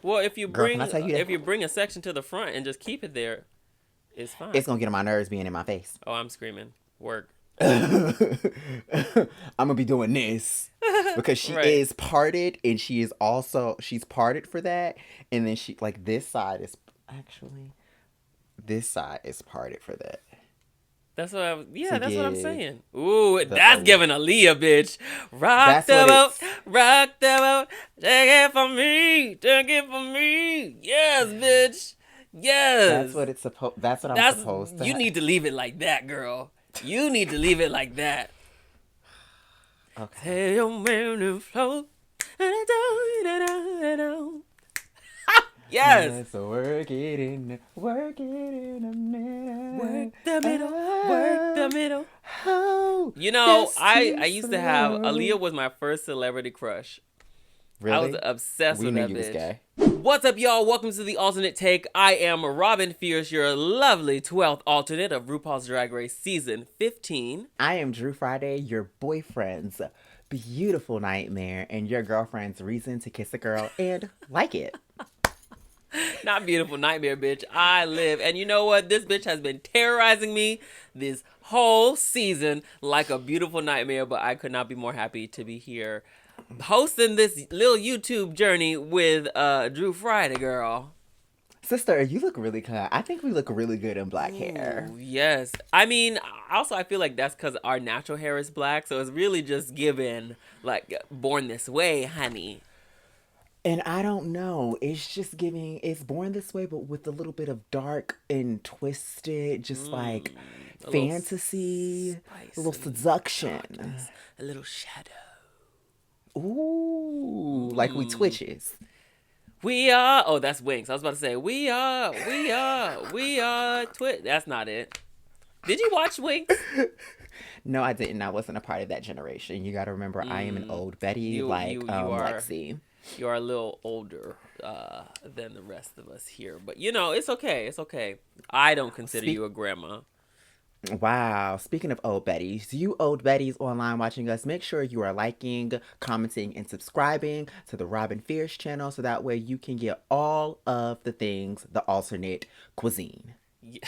Well, if you Girl, bring can I tell you that? if you bring a section to the front and just keep it there, it's fine. It's gonna get on my nerves being in my face. Oh, I'm screaming. Work. I'm gonna be doing this because she Right. is parted, and she's parted for that, and then she like actually this side is parted for that Yeah, to that's what I'm give saying. Ooh, the that's giving Aaliyah, bitch. Rock that's the what boat, it's rock the boat. Take it from me, take it from me. Yes, bitch. Yes. that's what I'm That's supposed you to need to leave it like that, girl. You need to leave it like that. okay. Say your man to float. Yes. Let's work it in a Work minute. the middle, work the middle. Oh, You know, that's I too used to have Aaliyah slow. was my first celebrity crush. I was Really? obsessed We with knew that you was bitch. gay. What's up, y'all? Welcome to the alternate take. I am Robin Fierce, your lovely 12th alternate of RuPaul's Drag Race season 15. I am Drew Friday, your boyfriend's beautiful nightmare and your girlfriend's reason to kiss a girl and like it. Not beautiful nightmare, bitch. I live. And you know what? This bitch has been terrorizing me this whole season like a beautiful nightmare, but I could not be more happy to be here hosting this little YouTube journey with Drew Friday, girl. Sister, you look really kind. I think we look really good in black hair. Ooh, yes. I mean, also, I feel like that's because our natural hair is black, so it's really just given, like, born this way, honey. And I don't know. It's just giving. It's born this way, but with a little bit of dark and twisted, just like A little fantasy, a spice little and seduction. darkness, a little shadow. Ooh, like we twitches. We are. Oh, that's Wings. I was about to say we are. That's not it. Did you watch Wings? No, I didn't. I wasn't a part of that generation. You got to remember, I am an old Betty, You like you you are Lexi. you are a little older than the rest of us here, but you know it's okay. It's okay. I don't consider Speak. you a grandma. Wow. Speaking of old Betties, you old Betties online watching us, make sure you are liking, commenting, and subscribing to the Robin Fierce channel so that way you can get all of the things the alternate cuisine. Yeah.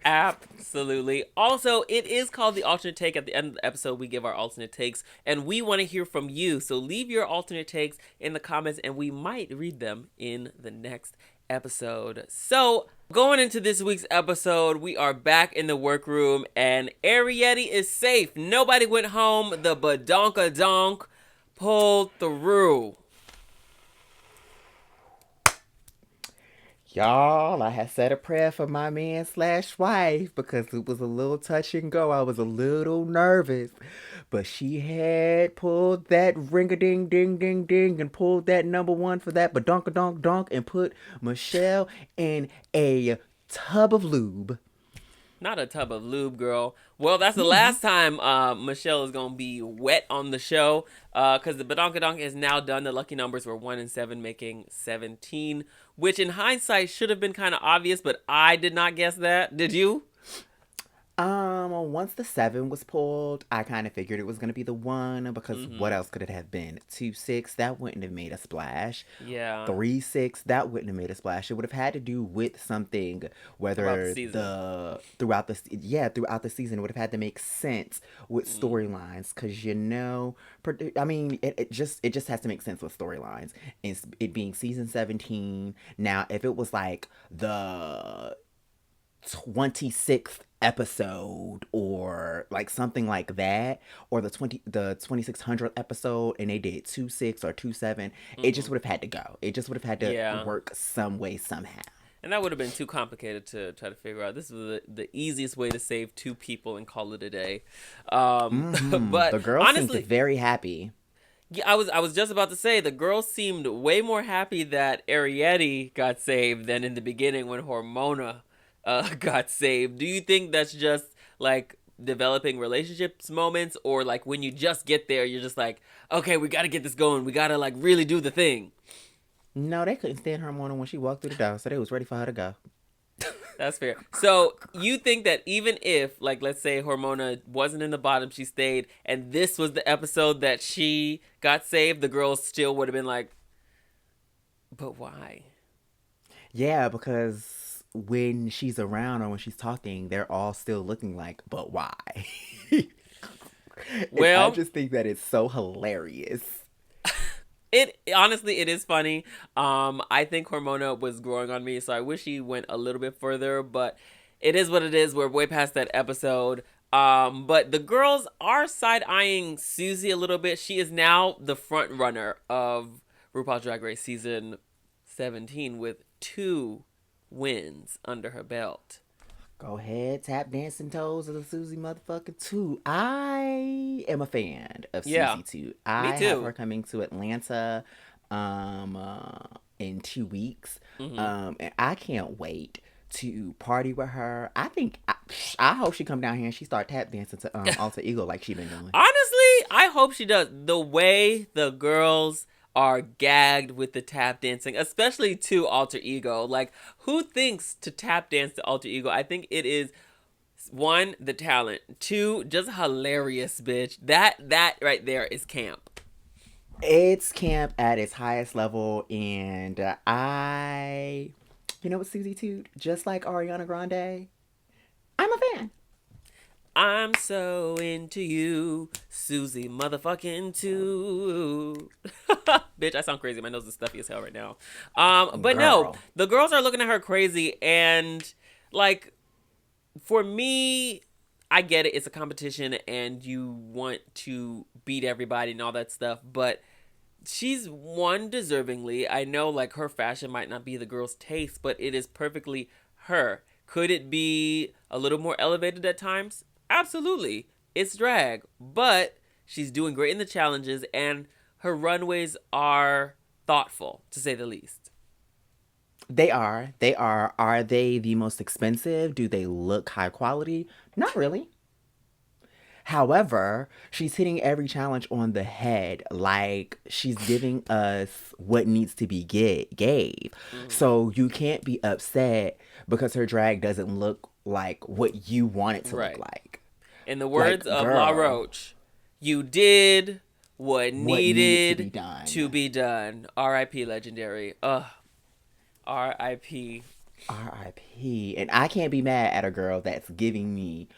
Absolutely. Also, it is called the alternate take. At the end of the episode, we give our alternate takes, and we want to hear from you. So leave your alternate takes in the comments, and we might read them in the next episode. So, going into this week's episode, we are back in the workroom, and Arietti is safe. Nobody went home. The badonkadonk pulled through. Y'all, I had said a prayer for my man slash wife because it was a little touch and go. I was a little nervous. But she had pulled that ring a ding ding ding ding and pulled that number one for that badonkadonk donk and put Michelle in a tub of lube. Not a tub of lube, girl. Well, that's the last time Michelle is going to be wet on the show because the Badonkadonk is now done. The lucky numbers were 1 and 7, making 17, which in hindsight should have been kind of obvious, but I did not guess that. Did you? Once the seven was pulled, I kind of figured it was gonna be the one because what else could it have been? 2-6, that wouldn't have made a splash. Yeah. 3-6, that wouldn't have made a splash. It would have had to do with something, Throughout the whether season. throughout the season, it would have had to make sense with storylines because I mean, it just has to make sense with storylines. And it being season 17. Now, if it was like the 26th episode or like something like that, or the 2600th episode and they did 2-6 or 2-7, it just would have had to go. It just would have had to Yeah. work some way somehow. And that would have been too complicated to try to figure out. This was the easiest way to save two people and call it a day. But The girl seemed honestly, very happy. yeah, I was just about to say the girl seemed way more happy that Arietti got saved than in the beginning when Hormona got saved. Do you think that's just like developing relationships moments, or like when you just get there, you're just like, okay, we got to get this going. We got to like really do the thing. No, they couldn't stand her morning when she walked through the door, so they was ready for her to go. That's fair. So you think that even if, like, let's say Hormona wasn't in the bottom, she stayed, and this was the episode that she got saved, the girls still would have been like, But why? Yeah, because when she's around or when she's talking, they're all still looking like, but why? And I Well, just think that it's so hilarious. it honestly it is funny. I think Hormona was growing on me, so I wish he went a little bit further, but it is what it is. We're way past that episode. But the girls are side eyeing Susie a little bit. She is now the front runner of RuPaul's Drag Race season 17 with 2 wins under her belt. Go ahead, tap dancing toes of the Susie motherfucker too. I am a fan of Yeah, Susie too. me I have her too. coming to Atlanta um uh, in 2 weeks. Hmm. And I can't wait to party with her. I hope she come down here and she start tap dancing to Alter Ego like she been doing. Honestly, I hope she does. The way the girls are gagged with the tap dancing, especially to Alter Ego. Like, who thinks to tap dance to Alter Ego? I think it is one, the talent. Two, just hilarious, bitch. That right there is camp. It's camp at its highest level, and you know what, Susie too, just like Ariana Grande, I'm a fan. I'm so into you, Susie motherfucking too. Bitch, I sound crazy. My nose is stuffy as hell right now. But no, Girl. the girls are looking at her crazy, and like for me, I get it. It's a competition, and you want to beat everybody and all that stuff. But she's won deservingly. I know, like, her fashion might not be the girl's taste, but it is perfectly her. Could it be a little more elevated at times? Absolutely. It's drag, but she's doing great in the challenges, and her runways are thoughtful, to say the least. They are. They are. Are they the most expensive? Do they look high quality? Not really. However, she's hitting every challenge on the head. Like, she's giving us what needs to be gave. Hmm. So you can't be upset because her drag doesn't look like what you want it to look Right. like. In the words Like, of La girl, Roche, you did what what needed to be needed to done? be done. R.I.P. Legendary. Ugh. R.I.P. RIP. And I can't be mad at a girl that's giving me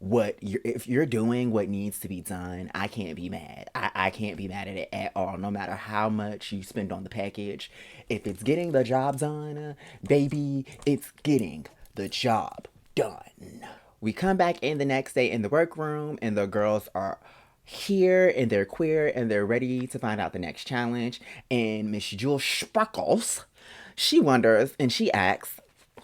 if you're doing what needs to be done. I can't be mad. I can't be mad at it at all, no matter how much you spend on the package. If it's getting the job done, baby, it's getting the job done. We come back in the next day in the workroom, and the girls are here and they're queer and they're ready to find out the next challenge. And Miss Jewel Sparkles, she wonders and she asks,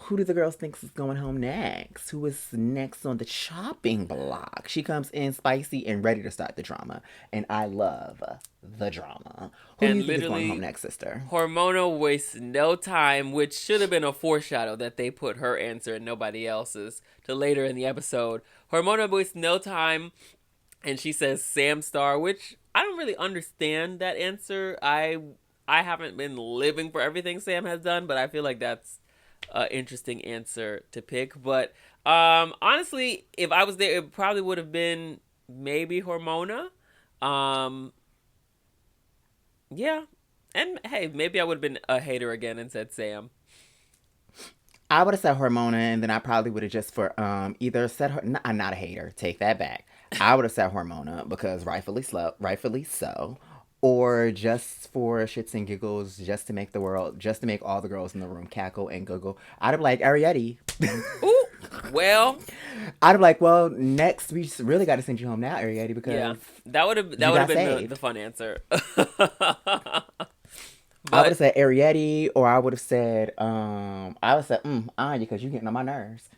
who do the girls think is going home next? Who is next on the chopping block? She comes in spicy and ready to start the drama. And I love the drama. Who do you And think is going home literally, next, sister? Hormono wastes no time, which should have been a foreshadow that they put her answer and nobody else's to later in the episode. Hormono wastes no time, and she says Sam Star, which I don't really understand that answer. I haven't been living for everything Sam has done, but I feel like that's an interesting answer to pick. But honestly, if I was there, it probably would have been maybe Hormona. Um, yeah, and hey, maybe I would have been a hater again and said Sam. I would have said Hormona, and then I probably would have just for either said her. I'm not a hater. Take that back. I would have said Hormona because rightfully so, or just for shits and giggles, just to make all the girls in the room cackle and giggle. I'd have like Arietti. Ooh, well, I'd have like, well, next we just really got to send you home now, Arietti, yeah, because that you would have got been the saved. fun answer. I would have But said Arietti, or I would have said Anya, because you're getting on my nerves.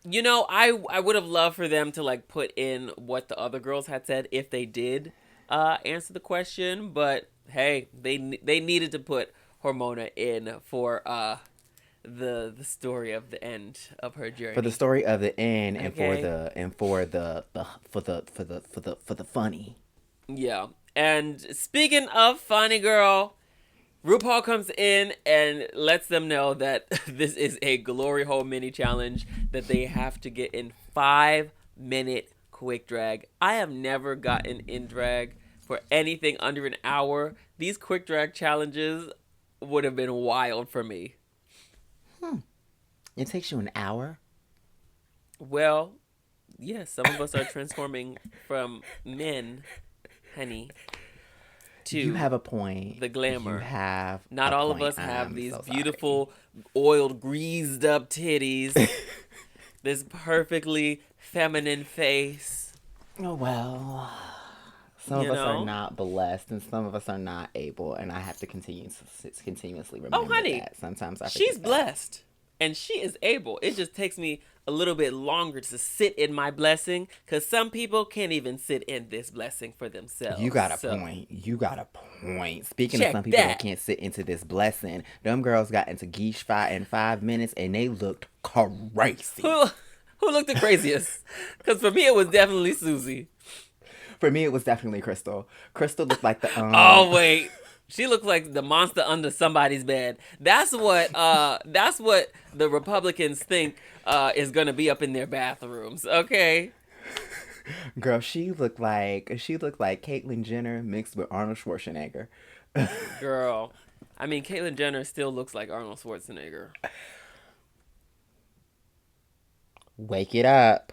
I would have loved for them to like put in what the other girls had said if they did answer the question. But hey, they needed to put Hormona in for the story of the end of her For the journey. story of the end, and Okay. for the funny. Yeah. And speaking of funny girl, RuPaul comes in and lets them know that this is a glory hole mini challenge that they have to get in 5 minute quick drag. I have never gotten in drag for anything under an hour. These quick drag challenges, would have been wild for me. It takes you an hour. Well, yes, some of us are transforming from men, honey, You to have a point. the You glamour. have Not a all of point. us have I'm these so sorry. beautiful, oiled, greased up titties, this perfectly feminine face, Oh well. Some of you us are know? not blessed, and some of us are not able, and I have to continuously Oh, remember honey, that. Sometimes I she's forget that. blessed and she is able. It just takes me a little bit longer to sit in my blessing because some people can't even sit in this blessing for You themselves. got a So, point. You got a point. Speaking of some check people that that. can't sit into this blessing, them girls got into Geesh Fight in 5 minutes, and they looked crazy. Who who looked the craziest? Because for me, it was definitely Susie. For me, it was definitely Crystal. Crystal looked like the Oh wait, she looks like the monster under somebody's bed. That's what the Republicans think is gonna be up in their bathrooms. Okay, girl. She looked like Caitlyn Jenner mixed with Arnold Schwarzenegger. girl. I mean, Caitlyn Jenner still looks like Arnold Schwarzenegger. Wake it up.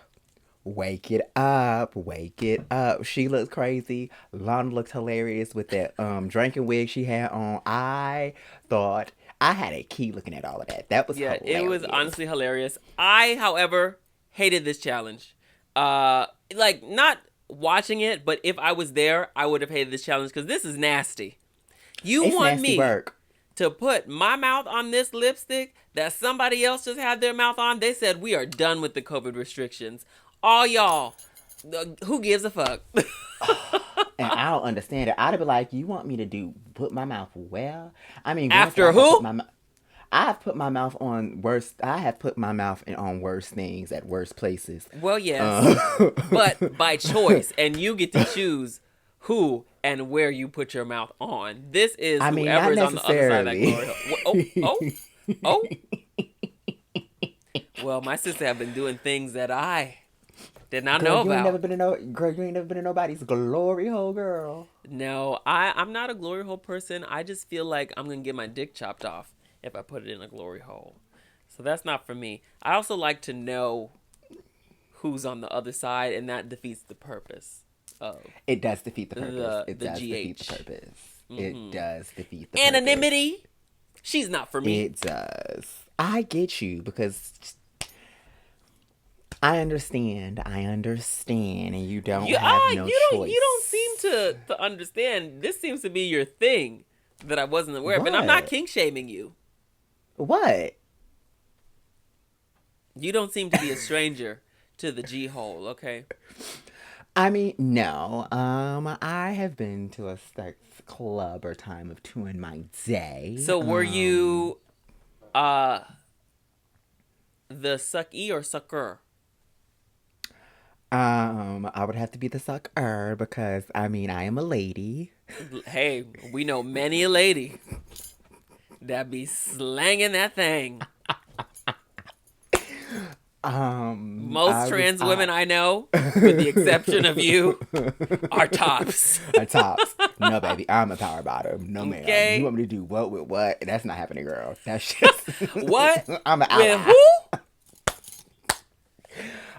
Wake it up, wake it up. She looked crazy. Lana looked hilarious with that drinking wig she had on. I thought I had a key looking at all of that. That was Yeah, it was hilarious. honestly hilarious. I, however, hated this challenge. Like not watching it, but if I was there, I would have hated this challenge because this is nasty. You It's want nasty me work. to put my mouth on this lipstick that somebody else just had their mouth on? They said we are done with the COVID restrictions. All y'all, who gives a fuck? And I don't understand it. I'd be like, you want me to put my mouth where? I mean, granted, After who? I have put my mouth on worse. I have put my mouth on worse things at worse places. Well, yes, Uh, but by choice, and you get to choose who and where you put your mouth on. This is I mean, not whoever is on the other side of that necessarily. glory hole. Oh. Well, my sister have been doing things that I did not Girl, know you ain't never about. been in no girl. You ain't never been in nobody's glory hole, girl. No, I'm not a glory hole person. I just feel like I'm gonna get my dick chopped off if I put it in a glory hole. So that's not for me. I also like to know who's on the other side, and that defeats the purpose of It does defeat the purpose. the It the does defeat the GH. purpose. It does defeat the purpose. Anonymity. She's not for me. It does. I get you because I understand. And you don't have no you don't choice. seem to understand. This seems to be your thing that I wasn't aware of, and I'm not What? kink shaming you. What? You don't seem to be a stranger to the G hole, okay? I mean, no. I have been to a sex club or time of two in my day. So were you uh the sucky or sucker? I would have to be the sucker because I mean I am a lady. Hey, we know many a lady that be slanging that thing. Most trans women I know, with the exception of you, are tops. Are tops. No, baby, I'm a power bottom. No, ma'am. Okay. You want me to do what with what? That's not happening, girl. That's just What? I'm an With ally. who?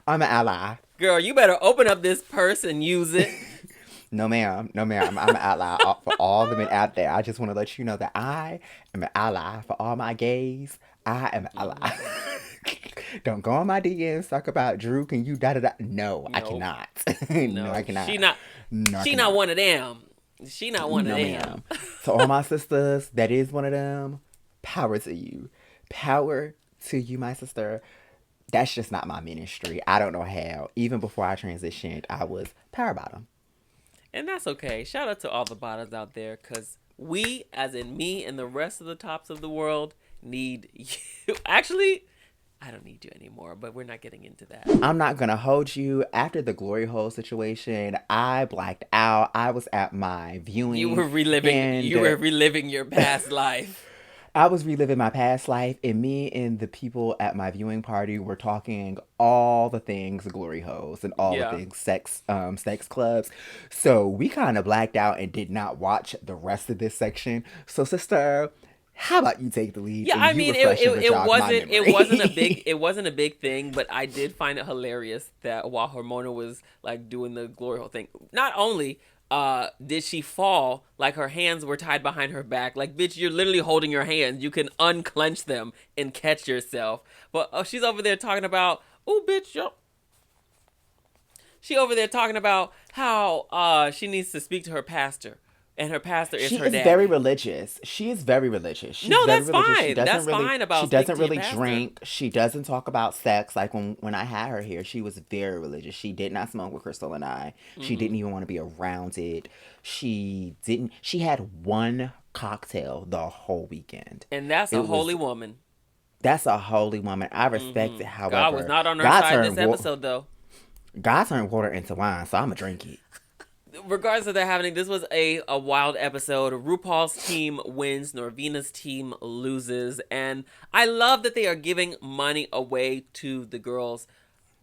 I'm an ally. Girl, you better open up this purse and use it. No, ma'am. No, ma'am. I'm an ally for all the men out there. I just want to let you know that I am an ally for all my gays. I am an ally. Don't go on my DMs talk about Drew. Can you da da da? No, I Nope. cannot. No, No, I cannot. She not. No, I She cannot. not one of them. She not one No, of them. ma'am. To all my sisters, that is one of them. Power to you. Power to you, my sister. That's just not my ministry. I don't know how. Even before I transitioned, I was power bottom. And that's okay. Shout out to all the bottoms out there, because we, as in me and the rest of the tops of the world, need you. Actually, I don't need you anymore, but we're not getting into that. I'm not gonna hold you. After the glory hole situation, I blacked out. I was at my viewing. You were reliving. and You were reliving your past life. I was reliving my past life, and me and the people at my viewing party were talking all the things glory holes and all Yeah. the things sex clubs. So we kind of blacked out and did not watch the rest of this section. So sister, How about you take the lead Yeah, and I you mean, refresh and jog my memory? it wasn't a big thing, but I did find it hilarious that while Hormona was like doing the glory hole thing, not only did she fall, like her hands were tied behind her back, like bitch, you're literally holding your hands, you can unclench them and catch yourself, but she's over there talking about, oh bitch, yo. She over there talking about how she needs to speak to her pastor, and her pastor is She her is very daddy. religious. She is very religious. She's No, very that's religious. She fine. doesn't That's really fine she about speaking doesn't to your really pastor. drink. She doesn't talk about sex. Like when I had her here, she was very religious. She did not smoke with Crystal and I. She Mm-hmm. didn't even want to be around it. She had one cocktail the whole weekend. And that's a It holy was woman. That's a holy woman. I respect it. God was However, not on her God side this turned wa- episode, though. God turned water into wine, so I'ma drink it. Regardless of that happening, this was a wild episode. RuPaul's team wins, Norvina's team loses, and I love that they are giving money away to the girls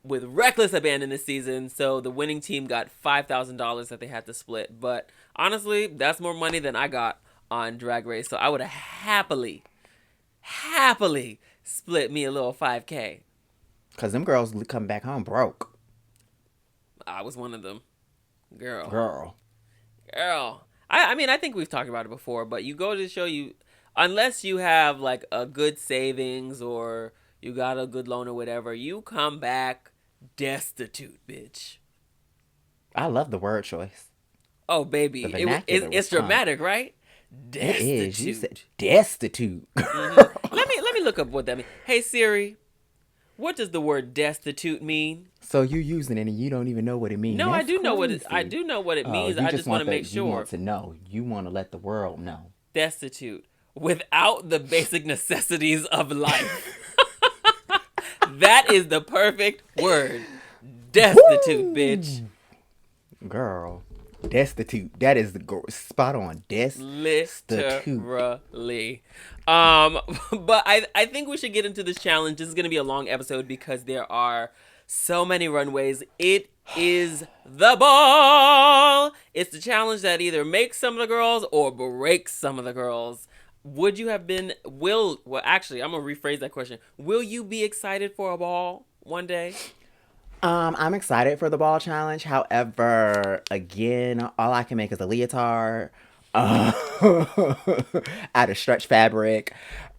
with reckless abandon this season. So the winning team got $5,000 that they had to split. But honestly, that's more money than I got on Drag Race. So I would have happily split me a little 5K. Cause them girls come back home broke. I was one of them. Girl. Girl. Girl. I mean, I think we've talked about it before, but you go to show you, unless you have like a good savings or you got a good loan or whatever, you come back destitute, bitch. I love the word choice. Oh, The baby. vernacular was It's punk. dramatic, right? It is. You said Destitute. destitute. hmm Let me look up what that means. Hey, Siri, what does the word destitute mean? So you using it and you don't even know what it means. No, I That's do know crazy. I do know what it Oh, means. you I just just want want to make you sure. want to know. You want to let the world know. Destitute. Without the basic necessities of life. That is the perfect word. Destitute, bitch. Woo! Girl. Destitute. That is the spot on. Destitute. Literally. But I think we should get into this challenge. This is gonna be a long episode because there are so many runways. It is the ball. It's the challenge that either makes some of the girls or breaks some of the girls. Would you have been well actually I'm gonna rephrase that question. Will you be excited for a ball one day? I'm excited for the ball challenge. However, again, all I can make is a leotard uh, out of stretch fabric.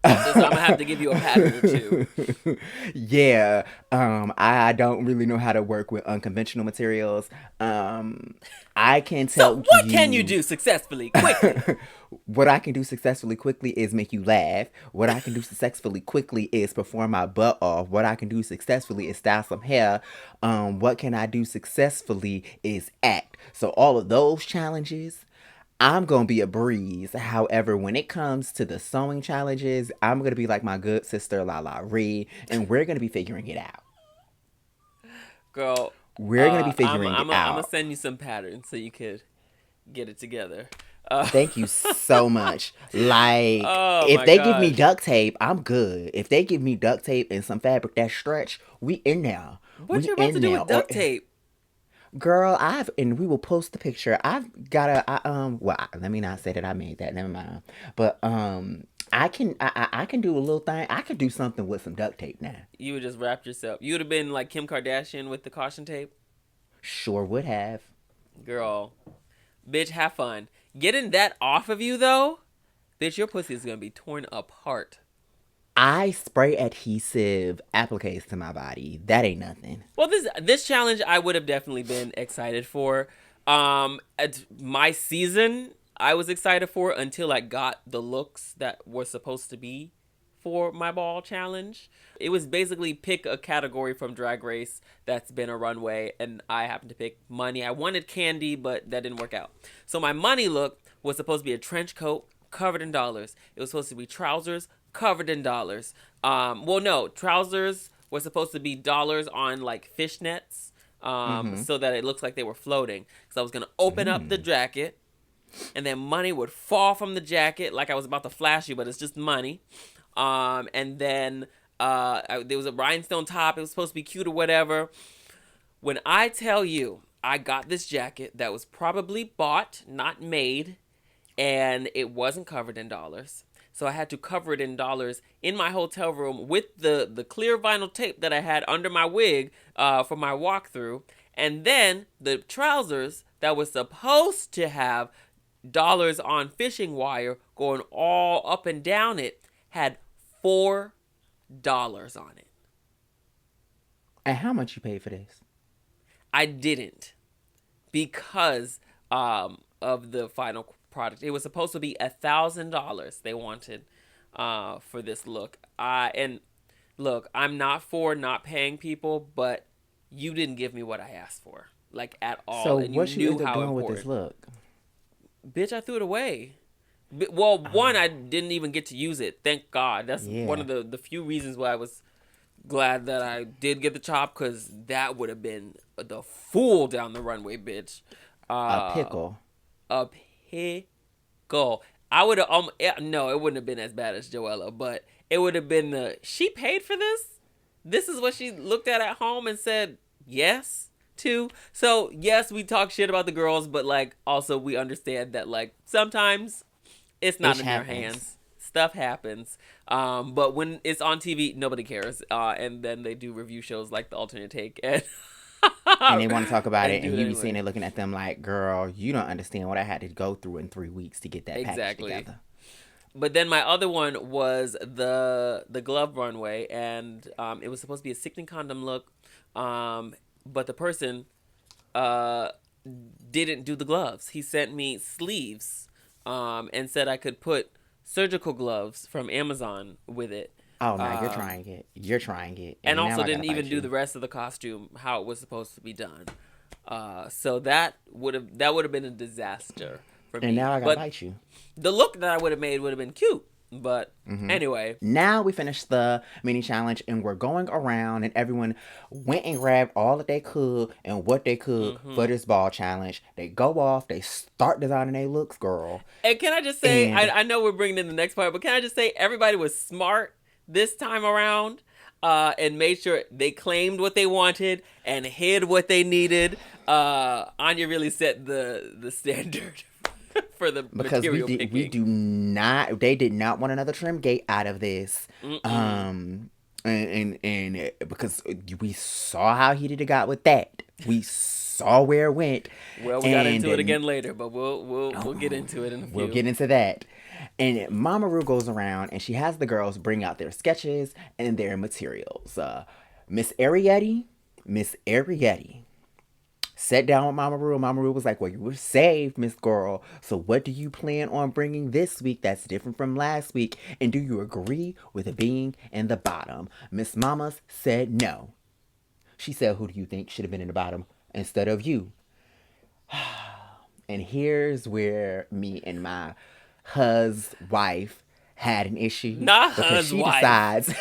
So I'm gonna have to give you a pattern or two. Yeah, I don't really know how to work with unconventional materials. I can So tell what can you you do successfully, quickly? what I can do successfully quickly is make you laugh. What I can do successfully quickly is perform my butt off. What I can do successfully is style some hair. What can I do successfully is act. So all of those challenges, I'm gonna be a breeze. However, when it comes to the sewing challenges, I'm gonna be like my good sister Lala Ree, and we're gonna be figuring it out. Girl, We're gonna be figuring it I'm gonna out. send you some patterns so you could get it together. Thank you so much. Like, Oh if my they give me gosh. duct tape, I'm good. If they give me duct tape and some fabric that stretch, we in there. What We you about to in do there. with Or duct tape? girl, and we will post the picture. I've got well, let me not say that I made that. Never mind. But I can do a little thing. I could do something with some duct tape now. You would just wrap yourself. You would have been like Kim Kardashian with the caution tape. Sure would have. Girl, bitch, have fun. Getting that off of you though, bitch, your pussy is gonna be torn apart. I spray adhesive appliques to my body. That ain't nothing. Well, this challenge I would have definitely been excited for. At my season, I was excited for until I got the looks that were supposed to be for my ball challenge. It was basically pick a category from Drag Race that's been a runway, and I happened to pick money. I wanted candy, but that didn't work out. So my money look was supposed to be a trench coat covered in dollars. It was supposed to be trousers covered in dollars. Well, no, trousers were supposed to be dollars on like fishnets, Mm-hmm. so that it looks like they were floating. So I was gonna open up the jacket, and then money would fall from the jacket like I was about to flash you, but it's just money. And then there was a rhinestone top. It was supposed to be cute or whatever. When I tell you, I got this jacket that was probably bought, not made, and it wasn't covered in dollars. So I had to cover it in dollars in my hotel room with the clear vinyl tape that I had under my wig for my walkthrough. And then the trousers that was supposed to have dollars on fishing wire going all up and down it had $4 on it. And how much you paid for this? I didn't, because of the final product. It was supposed to be $1,000 they wanted for this look. And look, I'm not for not paying people, but you didn't give me what I asked for, like, at all. So and what you knew end up how doing important. with this look? Bitch, I threw it away. Well, one, I didn't even get to use it. Thank God. That's one of the few reasons why I was glad that I did get the chop, because that would have been the fool down the runway, bitch. A pickle. A pickle. I would have, no, it wouldn't have been as bad as Joella, but it would have been she paid for this? This is what she looked at home and said yes to? So, yes, we talk shit about the girls, but, like, also we understand that, like, sometimes it's not in their hands. Stuff happens. But when it's on TV, nobody cares. And then they do review shows like The Alternate Take. And they want to talk about it, and you be anyway. sitting there looking at them like, girl, you don't understand what I had to go through in 3 weeks to get that package together. But then my other one was the glove runway, and it was supposed to be a sickening condom look, but the person didn't do the gloves. He sent me sleeves and said I could put surgical gloves from Amazon with it. Oh, no, you're trying it. You're trying it. And also didn't even do the rest of the costume how it was supposed to be done. So that would have been a disaster for me. And now I gotta bite you. The look that I would have made would have been cute. But anyway. Now we finished the mini challenge, and we're going around, and everyone went and grabbed all that they could and what they could for this ball challenge. They go off, they start designing their looks, girl. And can I just say, I know we're bringing in the next part, but can I just say everybody was smart this time around and made sure they claimed what they wanted and hid what they needed. Anya really set the standard for the material picking. They did not want another trim gate out of this. And because we saw how heated it got with that. We saw where it went. Well, we got into it again later, but we'll get into it in a few. We'll get into that. And Mama Ru goes around, and she has the girls bring out their sketches and their materials. Miss Arietti sat down with Mama Ru. Mama Ru was like, well, you were saved, Miss Girl. So what do you plan on bringing this week that's different from last week? And do you agree with it being in the bottom? Miss Mamas said no. She said, who do you think should have been in the bottom instead of you? And here's where me and my wife had an issue. Not huswife.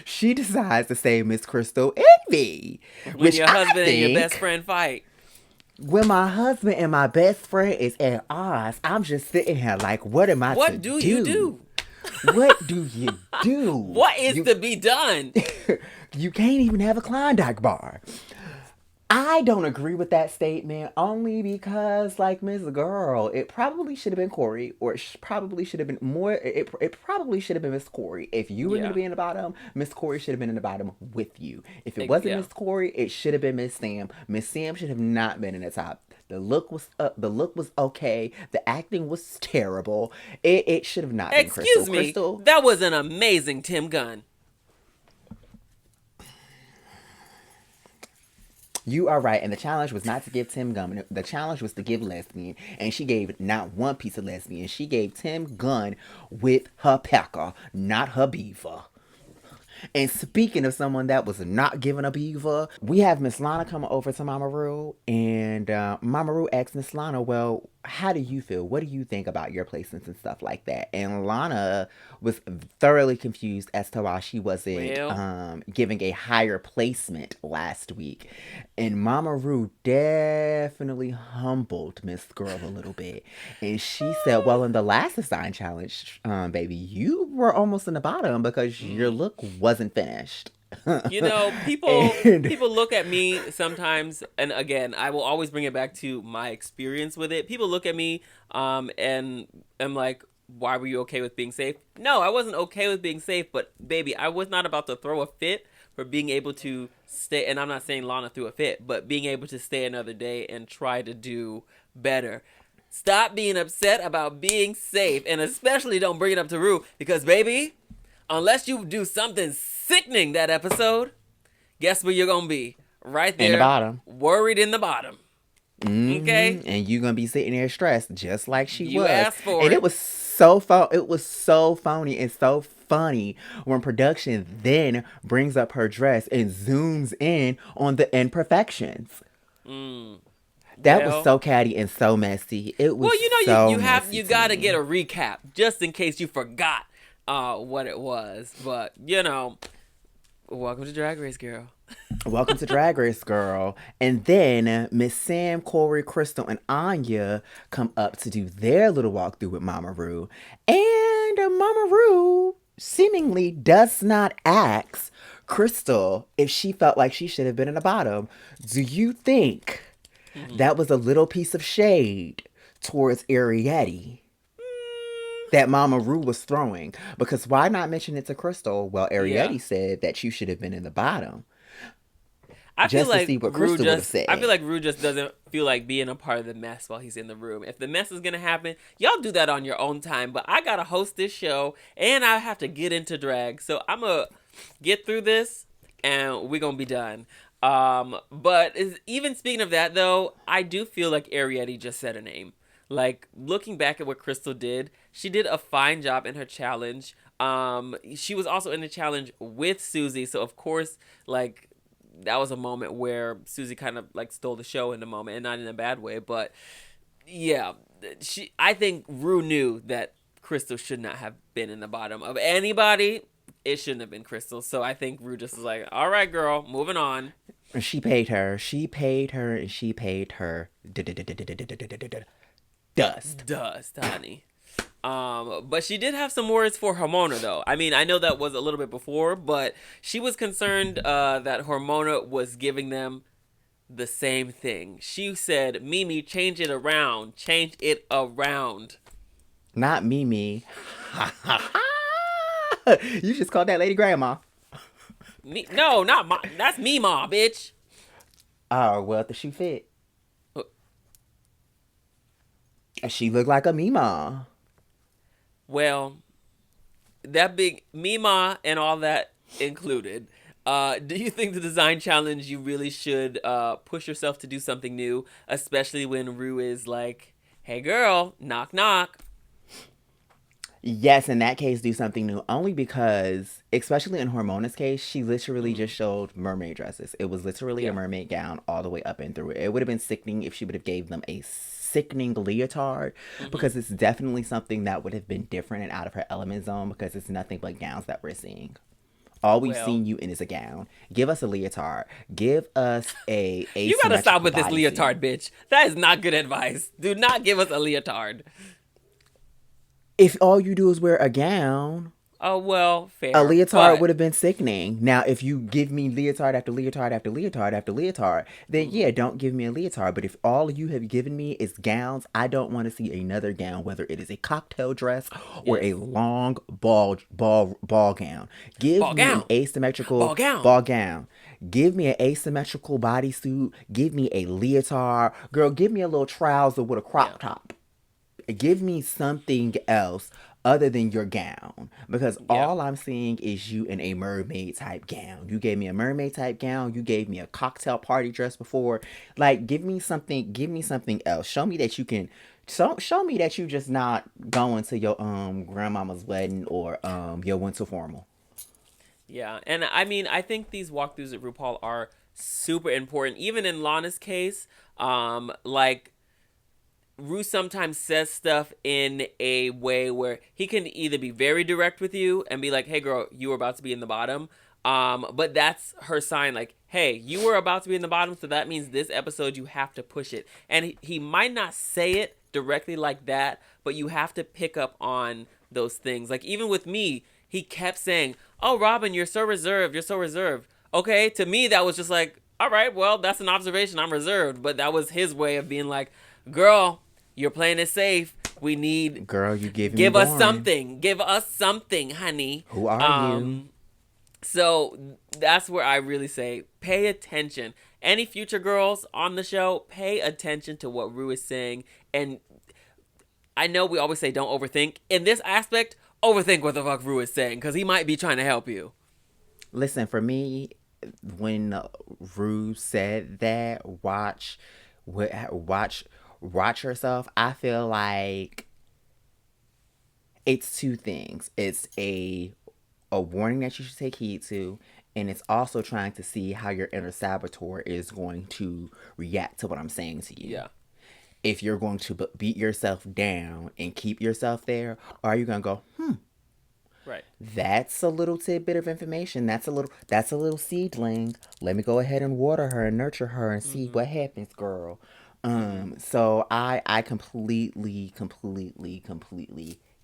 She decides to say Miss Crystal and me. When your husband and your best friend fight. When my husband and my best friend is at odds, I'm just sitting here like, what am I to do? What do you do? What do you do? What is to be done? You can't even have a Klondike bar. I don't agree with that statement only because, like, Miss Girl, it probably should have been Corey, or it probably should have been more. It probably should have been Miss Corey. If you were going to be in the bottom, Miss Corey should have been in the bottom with you. If it wasn't Miss Corey, it should have been Miss Sam. Miss Sam should have not been in the top. The look was okay. The acting was terrible. It should have not been Crystal. Excuse me. Crystal, that was an amazing Tim Gunn. You are right, and the challenge was not to give Tim Gunn. The challenge was to give lesbian, and she gave not one piece of lesbian. She gave Tim Gunn with her pecker, not her beaver. And speaking of someone that was not given a beaver, we have Miss Lana coming over to Mama Ru, and Mama Ru asked Miss Lana, well, how do you feel? What do you think about your placements and stuff like that? And Lana was thoroughly confused as to why she wasn't giving a higher placement last week. And Mama Ru definitely humbled Miss Girl a little bit. And she said, well, in the last assigned challenge, baby, you were almost in the bottom because your look wasn't finished. You know, people look at me sometimes, and again, I will always bring it back to my experience with it. People look at me and I'm like, why were you okay with being safe? No, I wasn't okay with being safe, but baby, I was not about to throw a fit for being able to stay. And I'm not saying Lana threw a fit, but being able to stay another day and try to do better. Stop being upset about being safe, and especially don't bring it up to Rue, because baby, unless you do something sickening that episode, guess where you're gonna be? Right there, in the bottom, worried in the bottom. Okay, and you're gonna be sitting there stressed, just like she you was. asked for And it. it was so It was so phony and so funny when production then brings up her dress and zooms in on the imperfections. That was Well, so catty and so messy. It was well, so you messy to gotta get me. a recap just in case you forgot what it was. But welcome to Drag Race, girl. Welcome to Drag Race, girl. And then Miss Sam, Corey, Crystal, and Anya come up to do their little walkthrough with Mama Rue. And Mama Rue seemingly does not ask Crystal if she felt like she should have been in the bottom. Do you think that was a little piece of shade towards Arietti that Mama Rue was throwing? Because why not mention it to Crystal? Well, Yeah. Arietti said that you should have been in the bottom. I feel Just to like see what Crystal would have I feel said. like Rue just doesn't feel like being a part of the mess while he's in the room. If the mess is gonna happen, y'all do that on your own time. But I gotta host this show and I have to get into drag, so I'm gonna get through this and we're gonna be done. But even speaking of that though, I do feel like Arietti just said a name. Like looking back at what Crystal did, she did a fine job in her challenge. She was also in the challenge with Susie, so of course, like that was a moment where Susie kind of like stole the show in the moment, and not in a bad way, but yeah, I think Rue knew that Crystal should not have been in the bottom of anybody. It shouldn't have been Crystal, so I think Rue just was like, "All right, girl, moving on." She paid her. She paid her, and she paid her dust. Dust, honey. But she did have some words for Hormona, though. I mean, I know that was a little bit before, but she was concerned that Hormona was giving them the same thing. She said, Mimi, change it around. Change it around. Not Mimi. You just called that lady grandma. No, not my. That's me, ma, bitch. Oh, well, the shoe fit. She looked like a Mima. Well, that big Mima and all that included. Do you think the design challenge you really should push yourself to do something new, especially when Rue is like, "Hey, girl, knock knock." Yes, in that case, do something new. Only because, especially in Hormona's case, she literally just showed mermaid dresses. It was literally a Yeah. mermaid gown all the way up and through it. It would have been sickening if she would have gave them a sickening leotard, because it's definitely something that would have been different and out of her element zone, because it's nothing but gowns that we're seeing. All we've Well, seen you in is a gown. Give us a leotard. Give us a you gotta stop asymmetrical with this bodysuit. leotard, bitch. That is not good advice. Do not give us a leotard. If all you do is wear a gown, Oh well, fair. a leotard But would have been sickening. Now, if you give me leotard after leotard after leotard after leotard, then yeah, don't give me a leotard. But if all you have given me is gowns, I don't want to see another gown, whether it is a cocktail dress or yes, a long ball gown. Give ball me an gown, asymmetrical ball gown. ball gown. Give me an asymmetrical bodysuit. Give me a leotard. Girl, give me a little trouser with a Yeah, crop top. Give me something else other than your gown, because yeah. all I'm seeing is you in a mermaid type gown. You gave me a mermaid type gown. You gave me a cocktail party dress before. Like, give me something. Give me something else. Show me that you can. Show me that you just not going to your grandmama's wedding or your winter formal. Yeah, and I mean, I think these walkthroughs at RuPaul are super important. Even in Lana's case, like Rue sometimes says stuff in a way where he can either be very direct with you and be like, "Hey, girl, you were about to be in the bottom," but that's her sign, like, "Hey, you were about to be in the bottom, so that means this episode you have to push it." And he might not say it directly like that, but you have to pick up on those things. Like even with me, he kept saying, "Oh, Robin, you're so reserved. You're so reserved." Okay, to me that was just like, "All right, well, that's an observation. I'm reserved." But that was his way of being like, "Girl, you're playing it safe. We need Girl, you giving me give us boring. something. Give us something, honey. Who are you? So that's where I really say pay attention. Any future girls on the show, pay attention to what Rue is saying. And I know we always say don't overthink. In this aspect, overthink what the fuck Rue is saying because he might be trying to help you. Listen, for me, when Rue said that, watch yourself. I feel like it's two things. It's a warning that you should take heed to, and it's also trying to see how your inner saboteur is going to react to what I'm saying to you. Yeah. If you're going to beat yourself down and keep yourself there, or are you going to go, Right. that's a little tidbit of information. That's a little seedling. Let me go ahead and water her and nurture her and see what happens, girl. So I completely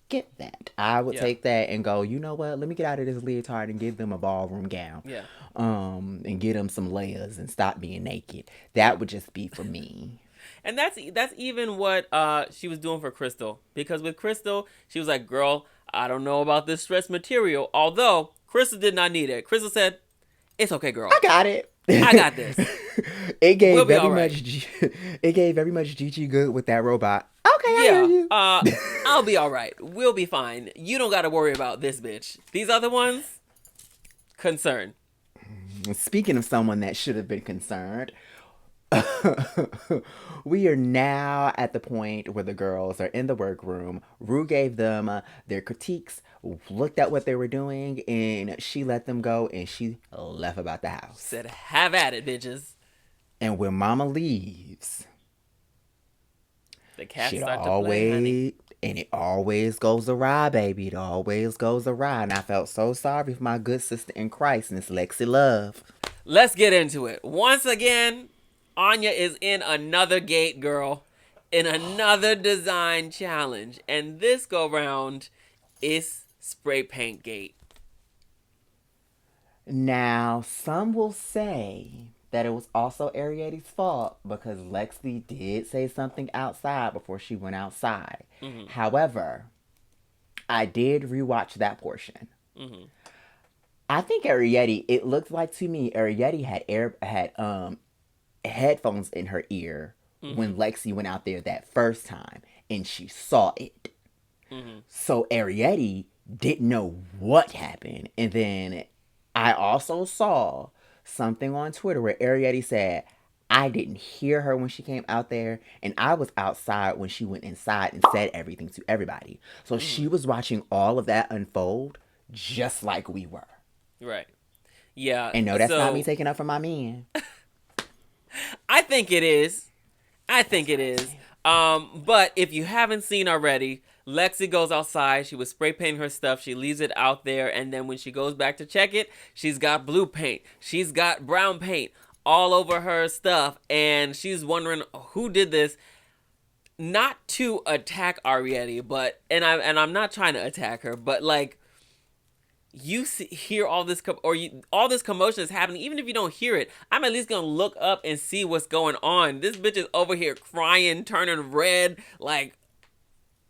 get that. I would take that and go, you know what? Let me get out of this leotard and give them a ballroom gown. Yeah. And get them some layers and stop being naked. That would just be for me. And that's even what she was doing for Crystal. Because with Crystal, she was like, girl, I don't know about this stress material. Although, Crystal did not need it. Crystal said, it's okay, girl. I got it. I got this. It gave We'll be very all right. much. It gave very much Gigi good with that robot. Okay, I hear you. I'll be all right. We'll be fine. You don't got to worry about this bitch. These other ones, concern. Speaking of someone that should have been concerned, we are now at the point where the girls are in the workroom. Rue gave them their critiques, looked at what they were doing, and she let them go, and she left about the house. Said, have at it, bitches. And when Mama leaves, the cats start to play, honey. And it always goes awry, baby. It always goes awry. And I felt so sorry for my good sister in Christ, Miss Lexi Love. Let's get into it. Once again, Anya is in another gate, girl. In another design challenge. And this go round is spray paint gate. Now, some will say that it was also Arietta's fault because Lexi did say something outside before she went outside. Mm-hmm. However, I did rewatch that portion. Mm-hmm. I think Ariette, it looked like to me, Ariette had headphones in her ear when Lexi went out there that first time, and she saw it. Mm-hmm. So Ariette didn't know what happened. And then I also saw something on Twitter where Ariette said, I didn't hear her when she came out there, and I was outside when she went inside and said everything to everybody. So she was watching all of that unfold just like we were. Right. Yeah. And no, that's not me taking up for my man. I think it is. But if you haven't seen already, Lexi goes outside. She was spray painting her stuff. She leaves it out there. And then when she goes back to check it, she's got blue paint. She's got brown paint all over her stuff. And she's wondering who did this. Not to attack Ariette, but, and I'm not trying to attack her, but like, you hear all this all this commotion is happening. Even if you don't hear it, I'm at least gonna look up and see what's going on. This bitch is over here crying, turning red. Like,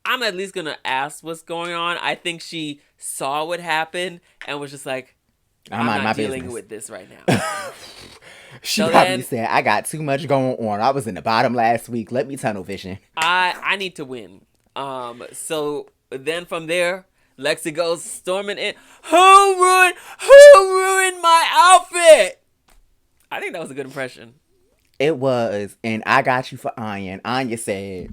I'm at least gonna ask what's going on. I think she saw what happened and was just like, I'm not dealing with this right now. She probably said, I got too much going on. I was in the bottom last week. Let me tunnel vision. I need to win. So then from there, Lexi goes storming in. Who ruined my outfit? I think that was a good impression. It was, and I got you for Anya. And Anya said,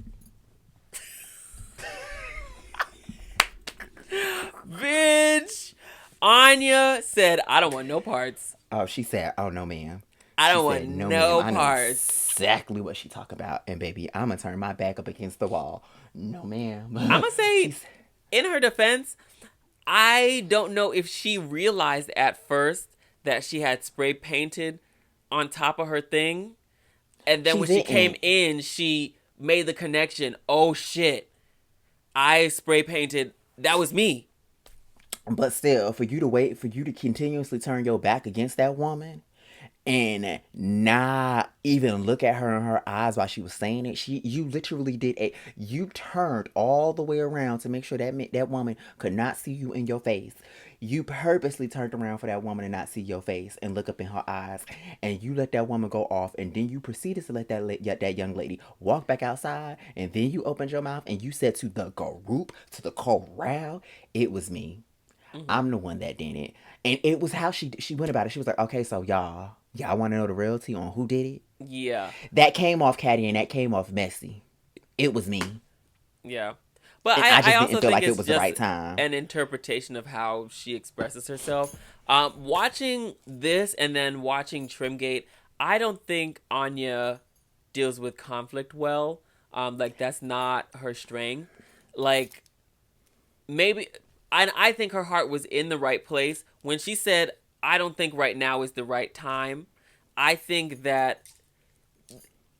bitch. Anya said, I don't want no parts. Oh, she said, oh, no, ma'am. I don't want no parts. I know exactly what she talk about. And baby, I'm going to turn my back up against the wall. No, ma'am. I'm going to say, in her defense, I don't know if she realized at first that she had spray painted on top of her thing. And then when she came in, she made the connection. Oh, shit. I spray painted. That was me. But still, for you to continuously turn your back against that woman and not even look at her in her eyes while she was saying it. You literally you turned all the way around to make sure that woman could not see you in your face. You purposely turned around for that woman to not see your face and look up in her eyes, and you let that woman go off, and then you proceeded to let that young lady walk back outside, and then you opened your mouth and you said to the group, to the corral, it was me. Mm-hmm. I'm the one that did it. And it was how she went about it. She was like, okay, so y'all want to know the reality on who did it? Yeah. That came off catty and that came off messy. It was me. Yeah. But And I I just also didn't feel think like it it's was the just right time. an interpretation of how she expresses herself. Watching this and then watching Trimgate, I don't think Anya deals with conflict well. Like, that's not her strength. Like, maybe, and I think her heart was in the right place when she said, I don't think right now is the right time. I think that,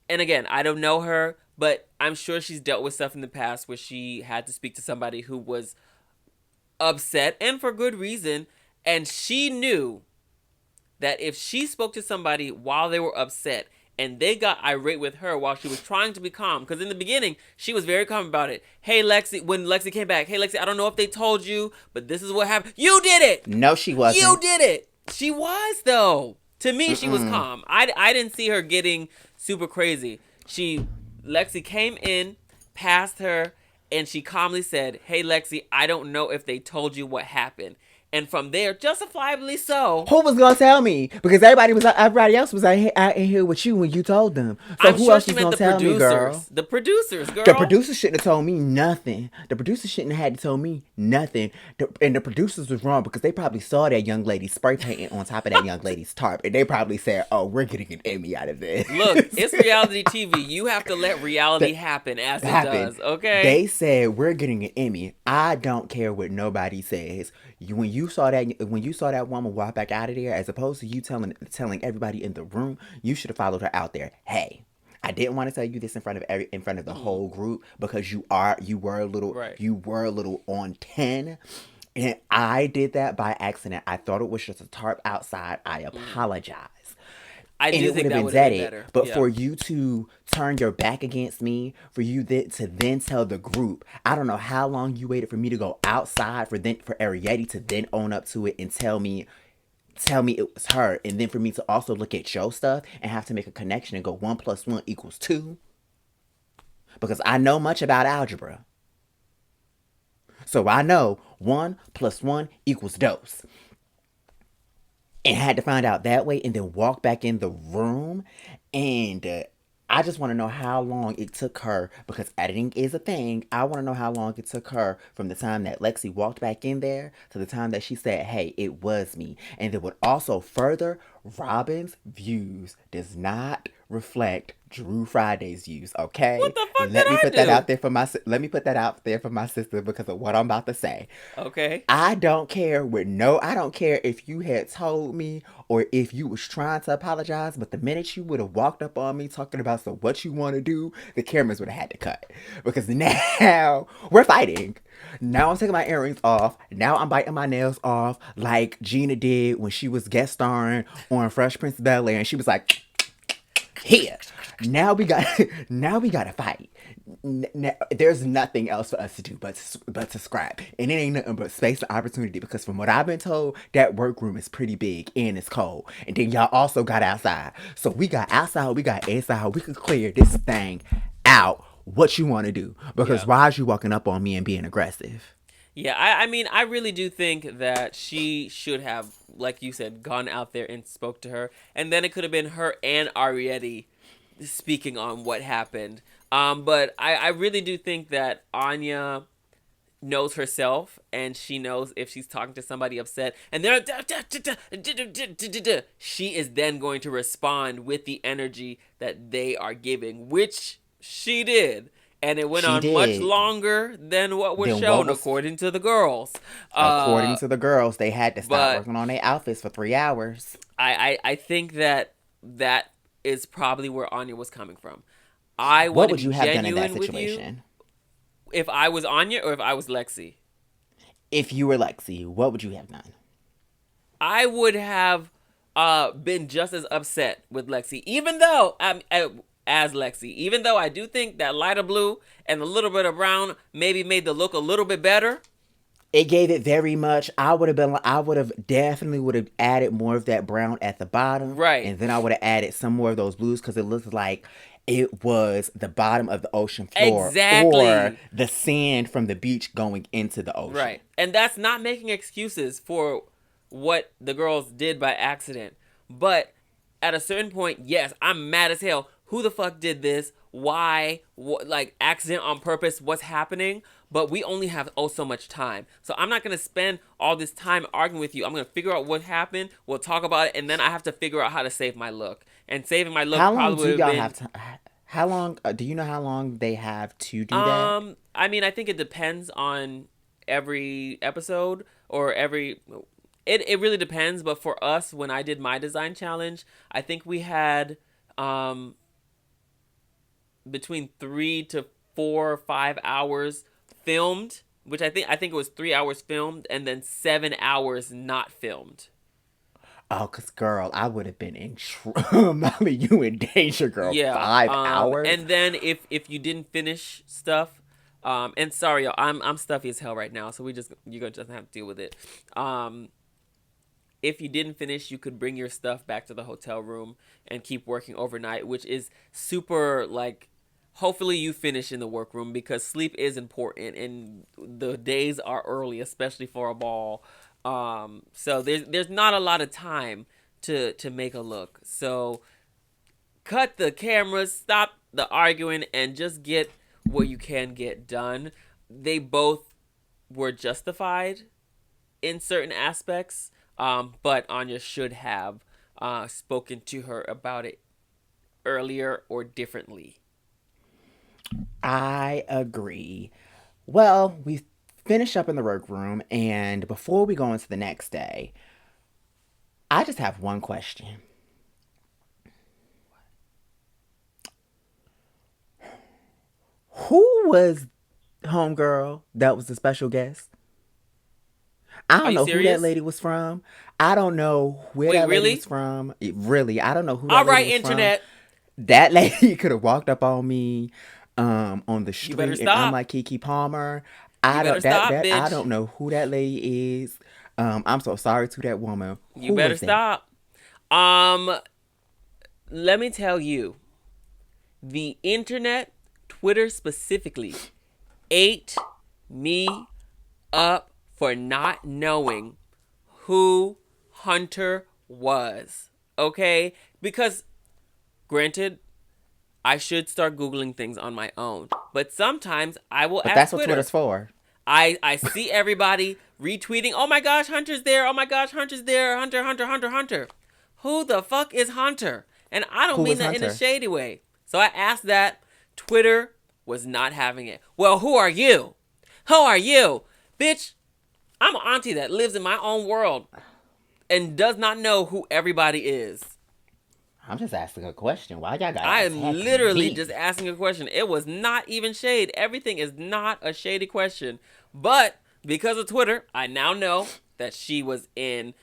and again, I don't know her, but I'm sure she's dealt with stuff in the past where she had to speak to somebody who was upset, and for good reason. And she knew that if she spoke to somebody while they were upset and they got irate with her while she was trying to be calm, because in the beginning she was very calm about it. Hey Lexi, when Lexi came back, hey Lexi, I don't know if they told you, but this is what happened. You did it. No, she You wasn't. did it. She was, though. To me, she was Mm-mm. calm. I didn't see her getting super crazy. Lexi came in, passed her, and she calmly said, hey Lexi, I don't know if they told you what happened. And from there, justifiably so, Who was gonna tell me? Because everybody else was out in here with you when you told them. So I'm who sure else she was meant gonna the tell me, girl? producers. The producers, The girl. producer shouldn't have told me nothing. The producer shouldn't have had to tell me nothing. And the producers was wrong because they probably saw that young lady spray painting on top of that young lady's tarp, and they probably said, "Oh, we're getting an Emmy out of this." Look, it's reality TV. You have to let reality That happen as it happened. does, okay? They said we're getting an Emmy. I don't care what nobody says. When you saw that woman walk back out of there, as opposed to you telling everybody in the room, you should have followed her out there. Hey, I didn't want to tell you this in front of the Mm, whole group because right. you were a little on 10. And I did that by accident. I thought it was just a tarp outside. I Mm. apologize. I And do it would think have that been would have been vetted. better. But Yeah. for you to turn your back against me, for you to then tell the group, I don't know how long you waited for me to go outside for Arietti to then own up to it and tell me it was her, and then for me to also look at your stuff and have to make a connection and go 1 + 1 = 2, because I know much about algebra. So I know 1 + 1 = and had to find out that way and then walk back in the room. And I just want to know how long it took her, because editing is a thing. I want to know how long it took her from the time that Lexi walked back in there to the time that she said, hey, it was me. And then would also further, Robin's views does not reflect Drew Friday's views, okay? What the fuck did I do? Let me put that out there for my sister because of what I'm about to say. Okay. I don't care if you had told me or if you was trying to apologize, but the minute you would have walked up on me talking about so what you want to do, the cameras would have had to cut. Because now we're fighting. Now I'm taking my earrings off. Now I'm biting my nails off like Gina did when she was guest starring on Fresh Prince of Bel-Air, and she was like, here. Now we got now we got to fight. There's nothing else for us to do but to scrap, and it ain't nothing but space and opportunity. Because from what I've been told, that workroom is pretty big and it's cold. And then y'all also got outside, so we got outside, we got inside. We could clear this thing out. What you want to do? Because Yeah. why is you walking up on me and being aggressive? Yeah, I mean, I really do think that she should have, like you said, gone out there and spoke to her. And then it could have been her and Arietti speaking on what happened. But I really do think that Anya knows herself, and she knows if she's talking to somebody upset and they're she is then going to respond with the energy that they are giving, which she did. And it went She on much did. longer than what was Then what shown, was according to the girls. according to the girls, they had to stop But working on their outfits for 3 hours. I think that that is probably where Anya was coming from. I want What to would be you have done in that genuine with you. situation? If I was Anya or if I was Lexi, If you were Lexi, what would you have done? I would have been just as upset with Lexi, even though as Lexi, even though I do think that lighter blue and a little bit of brown maybe made the look a little bit better. It gave it very much. I would have definitely would have added more of that brown at the bottom, Right. and then I would have added some more of those blues because it looks like it was the bottom of the ocean floor, Exactly. or the sand from the beach going into the ocean. Right, and that's not making excuses for what the girls did by accident, but at a certain point, yes, I'm mad as hell. Who the fuck did this? Why? Like, accident on purpose? What's happening? But we only have so much time. So I'm not going to spend all this time arguing with you. I'm going to figure out what happened. We'll talk about it. And then I have to figure out how to save my look. And saving my look How long probably do would y'all have have been... to? How long? Do you know how long they have to do that? I mean, I think it depends on every episode or every... It really depends. But for us, when I did my design challenge, I think we had... between 3 to 4 or 5 hours filmed, which I think it was 3 hours filmed and then 7 hours not filmed. Oh, cause girl, I would have been in Mommy, you in danger, girl. Yeah, 5 hours. and then if you didn't finish stuff, and sorry, y'all, I'm stuffy as hell right now, so you're gonna just have to deal with it. If you didn't finish, you could bring your stuff back to the hotel room and keep working overnight, which is super, like, hopefully you finish in the workroom because sleep is important and the days are early, especially for a ball. So there's not a lot of time to make a look. So cut the cameras, stop the arguing, and just get what you can get done. They both were justified in certain aspects, but Anya should have spoken to her about it earlier or differently. I agree. Well, we finish up in the workroom, and before we go into the next day, I just have one question. Who was homegirl that was the special guest? I Are don't you know who serious? that lady was from. I don't know where Wait, that lady really? was from. Really, I don't know who All that lady right, was from. internet. That lady could have walked up on me on the You better street, and I'm stop. like Kiki Palmer. You better stop, I bitch. don't know who that lady is. I'm so sorry to that woman. You Who better was that? stop. Let me tell you, the internet, Twitter specifically, ate me up for not knowing who Hunter was. Okay? Because, granted, I should start Googling things on my own. But sometimes I will But ask that's what Twitter. Twitter's for. I see everybody retweeting, oh my gosh, Hunter's there. Oh my gosh, Hunter's there. Hunter, Hunter, Hunter, Hunter. Who the fuck is Hunter? And I don't Who mean is that in a Hunter? shady way. So I asked that. Twitter was not having it. Well, who are you? Who are you? Bitch, I'm an auntie that lives in my own world and does not know who everybody is. I'm just asking a question. Why y'all got I am attack literally me? just asking a question. It was not even shade. Everything is not a shady question. But because of Twitter, I now know that she was in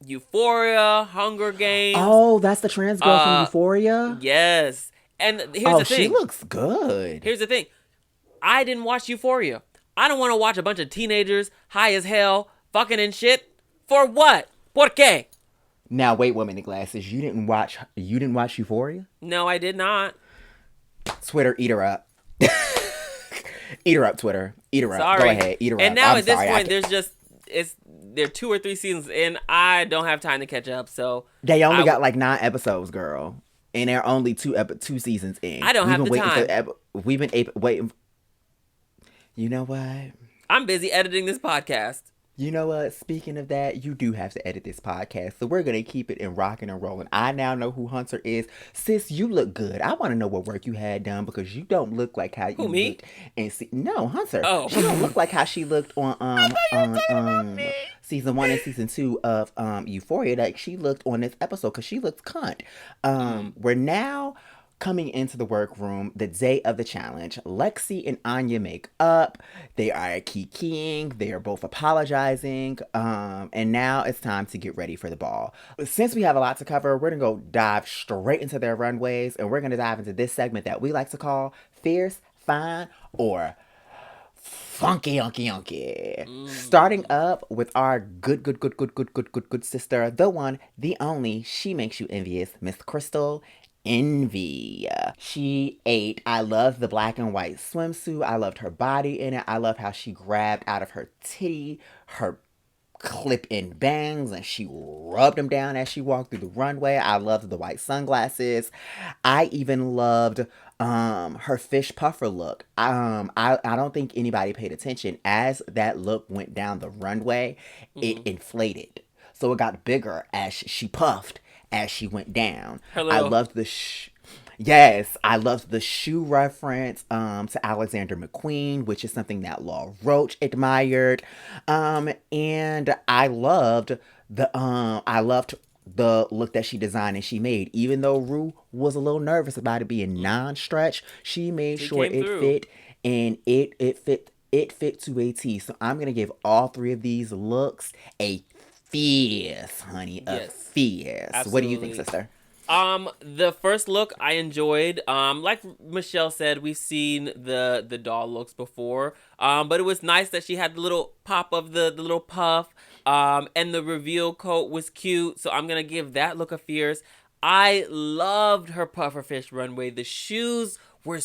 Euphoria, Hunger Games. Oh, that's the trans girl from Euphoria? Yes. And here's Oh, the she thing. looks good. Here's the thing. I didn't watch Euphoria. I don't want to watch a bunch of teenagers high as hell, fucking and shit. For what? ¿Por qué? Now wait, woman in glasses. You didn't watch Euphoria? No, I did not. Twitter, eat her up. Eat her up, Twitter. Eat her up. Sorry. Go ahead, eat her And up. now I'm at this sorry, point, there are 2 or 3 seasons in. I don't have time to catch up, so they only got like 9 episodes, girl, and they're only 2 seasons in. I don't have the time. We've been waiting. You know what? I'm busy editing this podcast. You know what? Speaking of that, you do have to edit this podcast. So we're going to keep it in rocking and rolling. I now know who Hunter is. Sis, you look good. I want to know what work you had done because you don't look like how you me? looked. No, Hunter. Oh. She don't look like how she looked on season 1 and season 2 of Euphoria. Like she looked on this episode because she looks cunt. Where now coming into the workroom the day of the challenge. Lexi and Anya make up. They are kikiing. They are both apologizing. And now it's time to get ready for the ball. Since we have a lot to cover, we're going to go dive straight into their runways. And we're going to dive into this segment that we like to call Fierce, Fine, or Funky Unky Unky. Starting up with our good sister, the one, the only, she makes you envious, Miss Crystal Envy. She ate. I loved the black and white swimsuit. I loved her body in it. I love how she grabbed out of her titty her clip-in bangs and she rubbed them down as she walked through the runway. I loved the white sunglasses. I even loved her fish puffer look. I don't think anybody paid attention as that look went down the runway. It inflated, so it got bigger as she puffed as she went down. I Hello. loved the yes, I loved the shoe reference to Alexander McQueen, which is something that Law Roach admired. And I loved the look that she designed and she made. Even though Rue was a little nervous about it being non-stretch, she made She sure came it through. fit, and it fit to a T. So I'm gonna give all three of these looks a fierce, honey, a Yes, fierce. What do you think, absolutely. sister? The first look I enjoyed. Like Michelle said, we've seen the doll looks before. But it was nice that she had the little pop of the little puff. And the reveal coat was cute. So I'm gonna give that look a fierce. I loved her pufferfish runway. The shoes were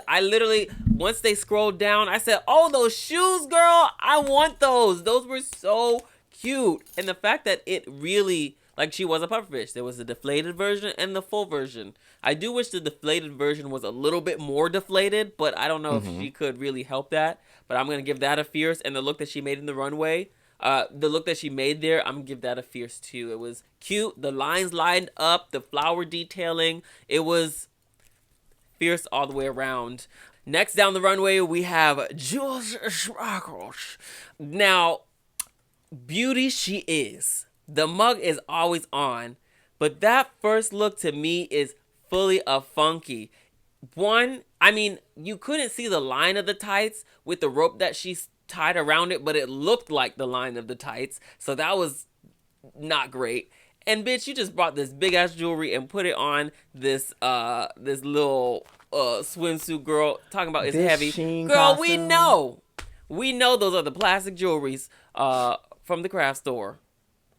I literally, once they scrolled down, I said, "Oh, those shoes, girl! I want those. Those were so cute." And the fact that it really, like, she was a pufferfish. There was a deflated version and the full version. I do wish the deflated version was a little bit more deflated, but I don't know if Mm-hmm. she could really help that. But I'm gonna give that a fierce. And the look that she made in the runway, the look that she made there, I'm gonna give that a fierce too. It was cute. The lines lined up, the flower detailing. It was fierce all the way around. Next down the runway, we have Jules Sparkles. Now, beauty she is. The mug is always on. But that first look to me is fully a funky. One, I mean, you couldn't see the line of the tights with the rope that she tied around it, but it looked like the line of the tights. So that was not great. And bitch, you just brought this big ass jewelry and put it on this little swimsuit, girl. Talking about it's This heavy. Sheen Girl, we costume. know. We know those are the plastic jewelries from the craft store.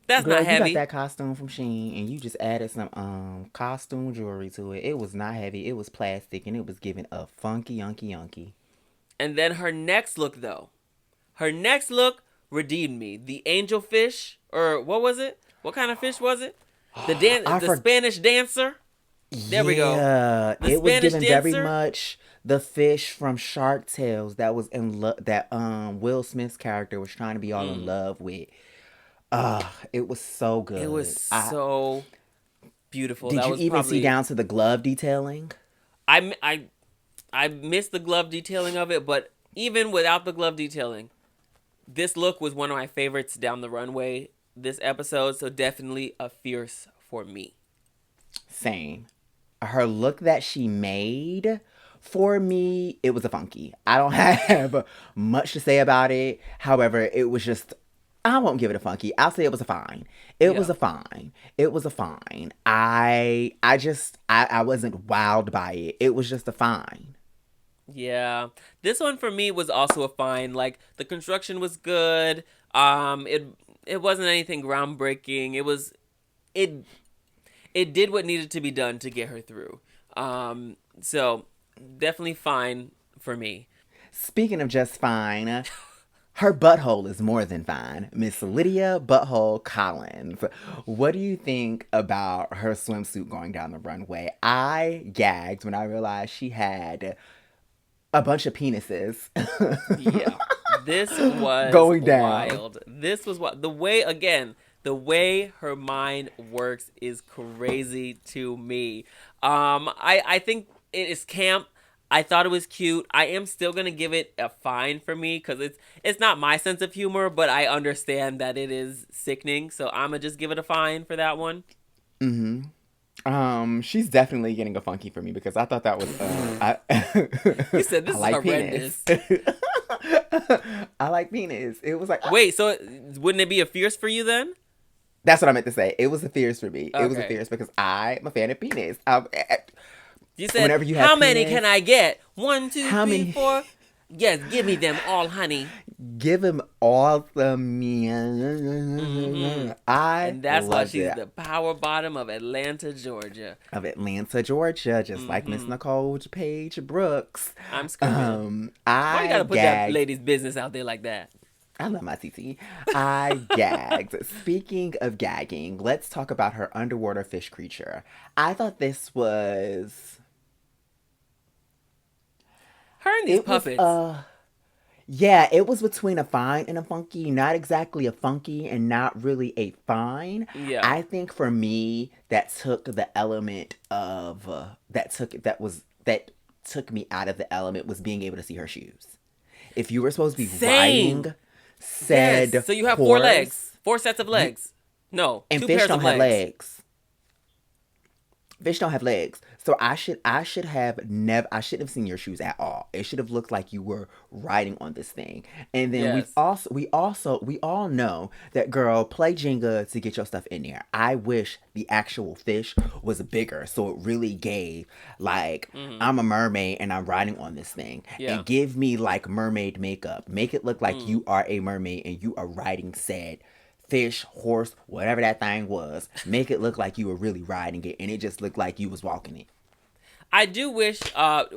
That's Girl, not you got heavy. that costume from Sheen and you just added some costume jewelry to it. It was not heavy, it was plastic, and it was giving a funky yunky yunky. And then her next look though. Her next look redeemed me. The angel fish, or what was it? What kind of fish was it? I The for Spanish dancer. There we go. Yeah, The it was Spanish given very dancer. much the fish from Shark Tales that was in love that Will Smith's character was trying to be all in Mm. love with. It was so It was good. I so beautiful. Did That you was even see probably down to the glove detailing? I I I missed the glove detailing of it, but even without the glove detailing, this look was one of my favorites down the runway this episode. So definitely a fierce for me. Same. Her look that she made for me, it was a funky. I don't have much to say about it. However, it was just I won't give it a funky. I'll say it was a fine. It was Yeah. a fine. It was a fine. I wasn't wowed by it. It was just a fine. Yeah. This one for me was also a fine. Like the construction was good. It wasn't anything groundbreaking. It it did what needed to be done to get her through. So definitely fine for me. Speaking of just fine, her butthole is more than fine. Miss Lydia Butthole Collins. What do you think about her swimsuit going down the runway? I gagged when I realized she had a bunch of penises Yeah. This was going down. wild. This was what the way her mind works is crazy to me. I think it is camp. I thought it was cute. I am still gonna give it a fine for me because it's not my sense of humor, but I understand that it is sickening. So I'm gonna just give it a fine for that one. Mm-hmm. She's definitely getting a funky for me because I thought that was I You said I this is like penis. horrendous. I like penis. It was like Wait, so wouldn't it be a fierce for you then? that's what I meant to say. It was a fierce for me. It was a Okay. fierce because I'm a fan of penis. You said, Whenever you have how many can penis, I get? One, two, how three, many? four. Yes, give me them all, honey. Give him all the Mm-hmm. me. I And that's why loved she's it. the power bottom of Atlanta, Georgia. Of Atlanta, Georgia, just like Miss Mm-hmm. Nicole Page Brooks. I'm screaming. Why you gotta I put that gagged. lady's business out there like that? I love my TT. I gagged. Speaking of gagging, let's talk about her underwater fish creature. I thought this was. Her and these It was puppets. Yeah, it was between a fine and a funky. Not exactly a funky and not really a fine. Yeah. I think for me, that took the element of that took me out of the element was being able to see her shoes. If you were supposed to be Same. riding Yes. said So you have four horse, legs, four sets of you legs. No, and two fish pairs of don't have legs. legs. Fish don't have legs. So I should have never I shouldn't have seen your shoes at all. It should have looked like you were riding on this thing. And then Yes. we all know that girl play Jenga to get your stuff in there. I wish the actual fish was bigger so it really gave like Mm-hmm. I'm a mermaid and I'm riding on this thing Yeah. and give me like mermaid makeup. Make it look like Mm. you are a mermaid and you are riding said fish, horse, whatever that thing was, make it look like you were really riding it, and it just looked like you was walking it. I do wish,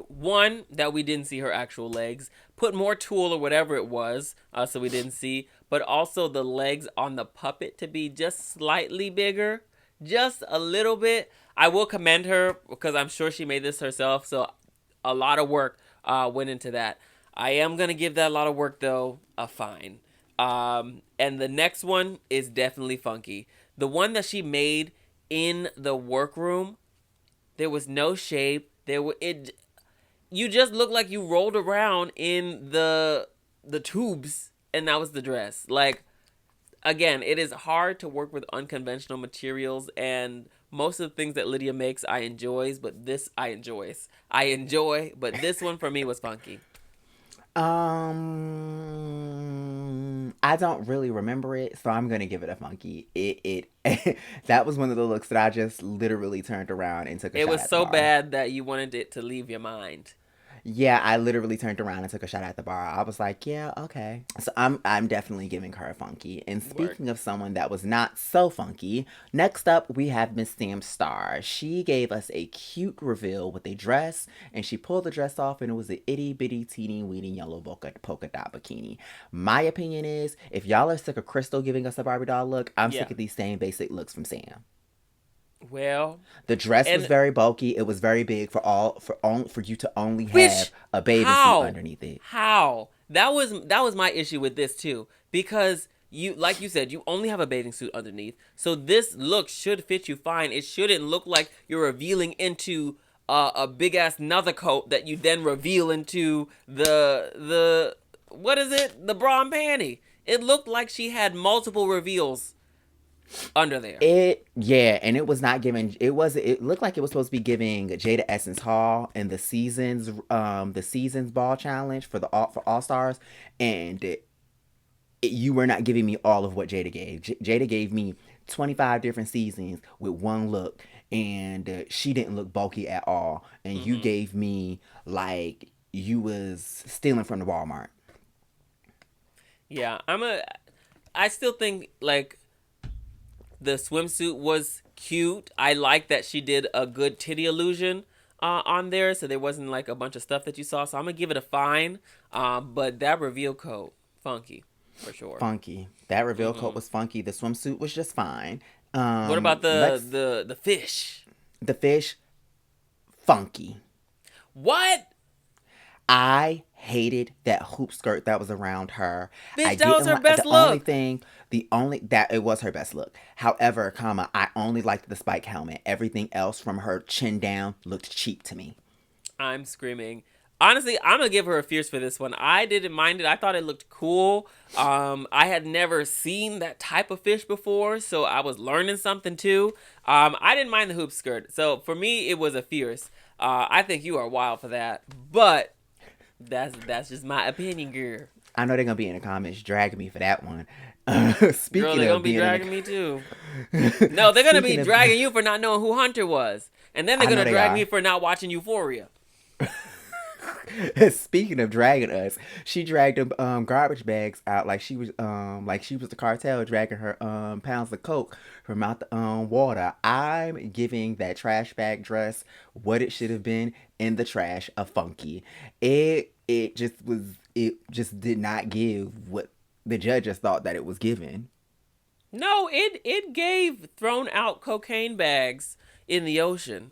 one, that we didn't see her actual legs. Put more tulle or whatever it was, so we didn't see. But also the legs on the puppet to be just slightly bigger, just a little bit. I will commend her because I'm sure she made this herself. So a lot of work went into that. I am gonna give that a lot of work though a fine. And the next one is definitely funky. The one that she made in the workroom, there was no shape. There were it. You just looked like you rolled around in the tubes, and that was the dress. Like again, it is hard to work with unconventional materials, and most of the things that Lydia makes, I enjoys, but this I enjoys. I enjoy, but this one for me was funky. I don't really remember it, so I'm gonna give it a funky. It that was one of the looks that I just literally turned around and took a It shot was at the so bar. bad that you wanted it to leave your mind. Yeah, I literally turned around and took a shot at the bar. I was like, yeah, okay. So I'm definitely giving her a funky. And Word. speaking of someone that was not so funky, next up we have Miss Sam Star. She gave us a cute reveal with a dress, and she pulled the dress off, and it was an itty bitty teeny weeny yellow polka dot bikini. My opinion is, if y'all are sick of Crystal giving us a Barbie doll look, I'm Yeah. sick of these same basic looks from Sam. Well, The dress was and very bulky. It was very big for you to only have which a bathing suit how underneath it. how that was my issue with this too, because you, like you said, you only have a bathing suit underneath, so this look should fit you fine. It shouldn't look like you're revealing into a big ass nether coat that you then reveal into the what is it, the bra and panty. It looked like she had multiple reveals under there. And it was not giving. It looked like it was supposed to be giving Jada Essence Hall and the seasons ball challenge for All Stars, and you were not giving me all of what Jada gave. Jada gave me 25 different seasons with one look, and she didn't look bulky at all. And you Hmm. gave me like you was stealing from the Walmart. Yeah, I still think like the swimsuit was cute. I like that she did a good titty illusion on there, so there wasn't like a bunch of stuff that you saw. So I'm gonna give it a fine. But that reveal coat, funky, for sure. Funky. That reveal coat Hmm. was funky. The swimsuit was just fine. What about the Let's the the fish? the fish funky. What? I hated that hoop skirt that was around her. I Bitch, that was didn't her like best look. the only that it was her best look. However, comma, I only liked the spike helmet. Everything else from her chin down looked cheap to me. I'm screaming. Honestly, I'm gonna give her a fierce for this one. I didn't mind it. I thought it looked cool. I had never seen that type of fish before, so I was learning something too. I didn't mind the hoop skirt, so for me, it was a fierce. I think you are wild for that, but that's just my opinion, girl. I know they're gonna be in the comments dragging me for that one. Girl, Speaking they're gonna of be being dragging me too. No, they're gonna be speaking of, dragging you for not knowing who Hunter was, and then they're I know gonna they drag are. me for not watching Euphoria. Speaking of dragging us, she dragged them garbage bags out like she was the cartel dragging her pounds of coke from out the water. I'm giving that trash bag dress what it should have been in the trash, a funky. It just did not give what the judges thought that it was given. No, it gave thrown out cocaine bags in the ocean.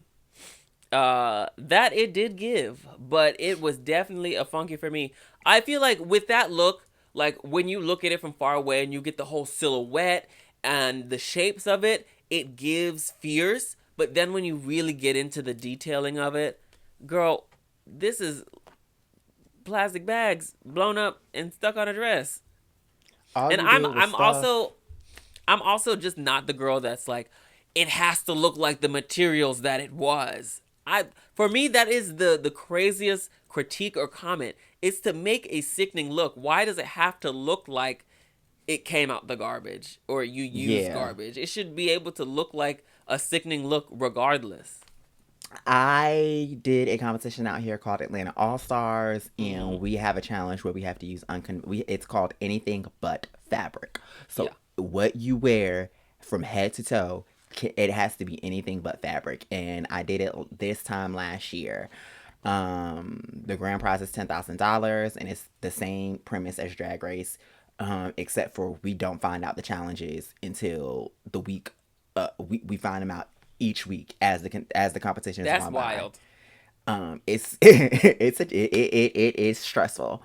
That it did give, but it was definitely a funky for me. I feel like with that look, like when you look at it from far away and you get the whole silhouette and the shapes of it, it gives fierce. But then when you really get into the detailing of it, girl, this is plastic bags blown up and stuck on a dress. All And you I'm did was I'm stuff. also I'm also just not the girl that's like, it has to look like the materials that it was. I For me that is the craziest critique or comment. It's to make a sickening look. Why does it have to look like it came out the garbage or you used Yeah. garbage? It should be able to look like a sickening look regardless. I did a competition out here called Atlanta All Stars, Mm-hmm. and we have a challenge where we have to use it's called anything but fabric. Yeah. So what you wear from head to toe, it has to be anything but fabric. And I did it this time last year. The grand prize is $10,000, and it's the same premise as Drag Race, except for we don't find out the challenges until the week. We find them out each week as the competition is That's going by. wild. It is stressful.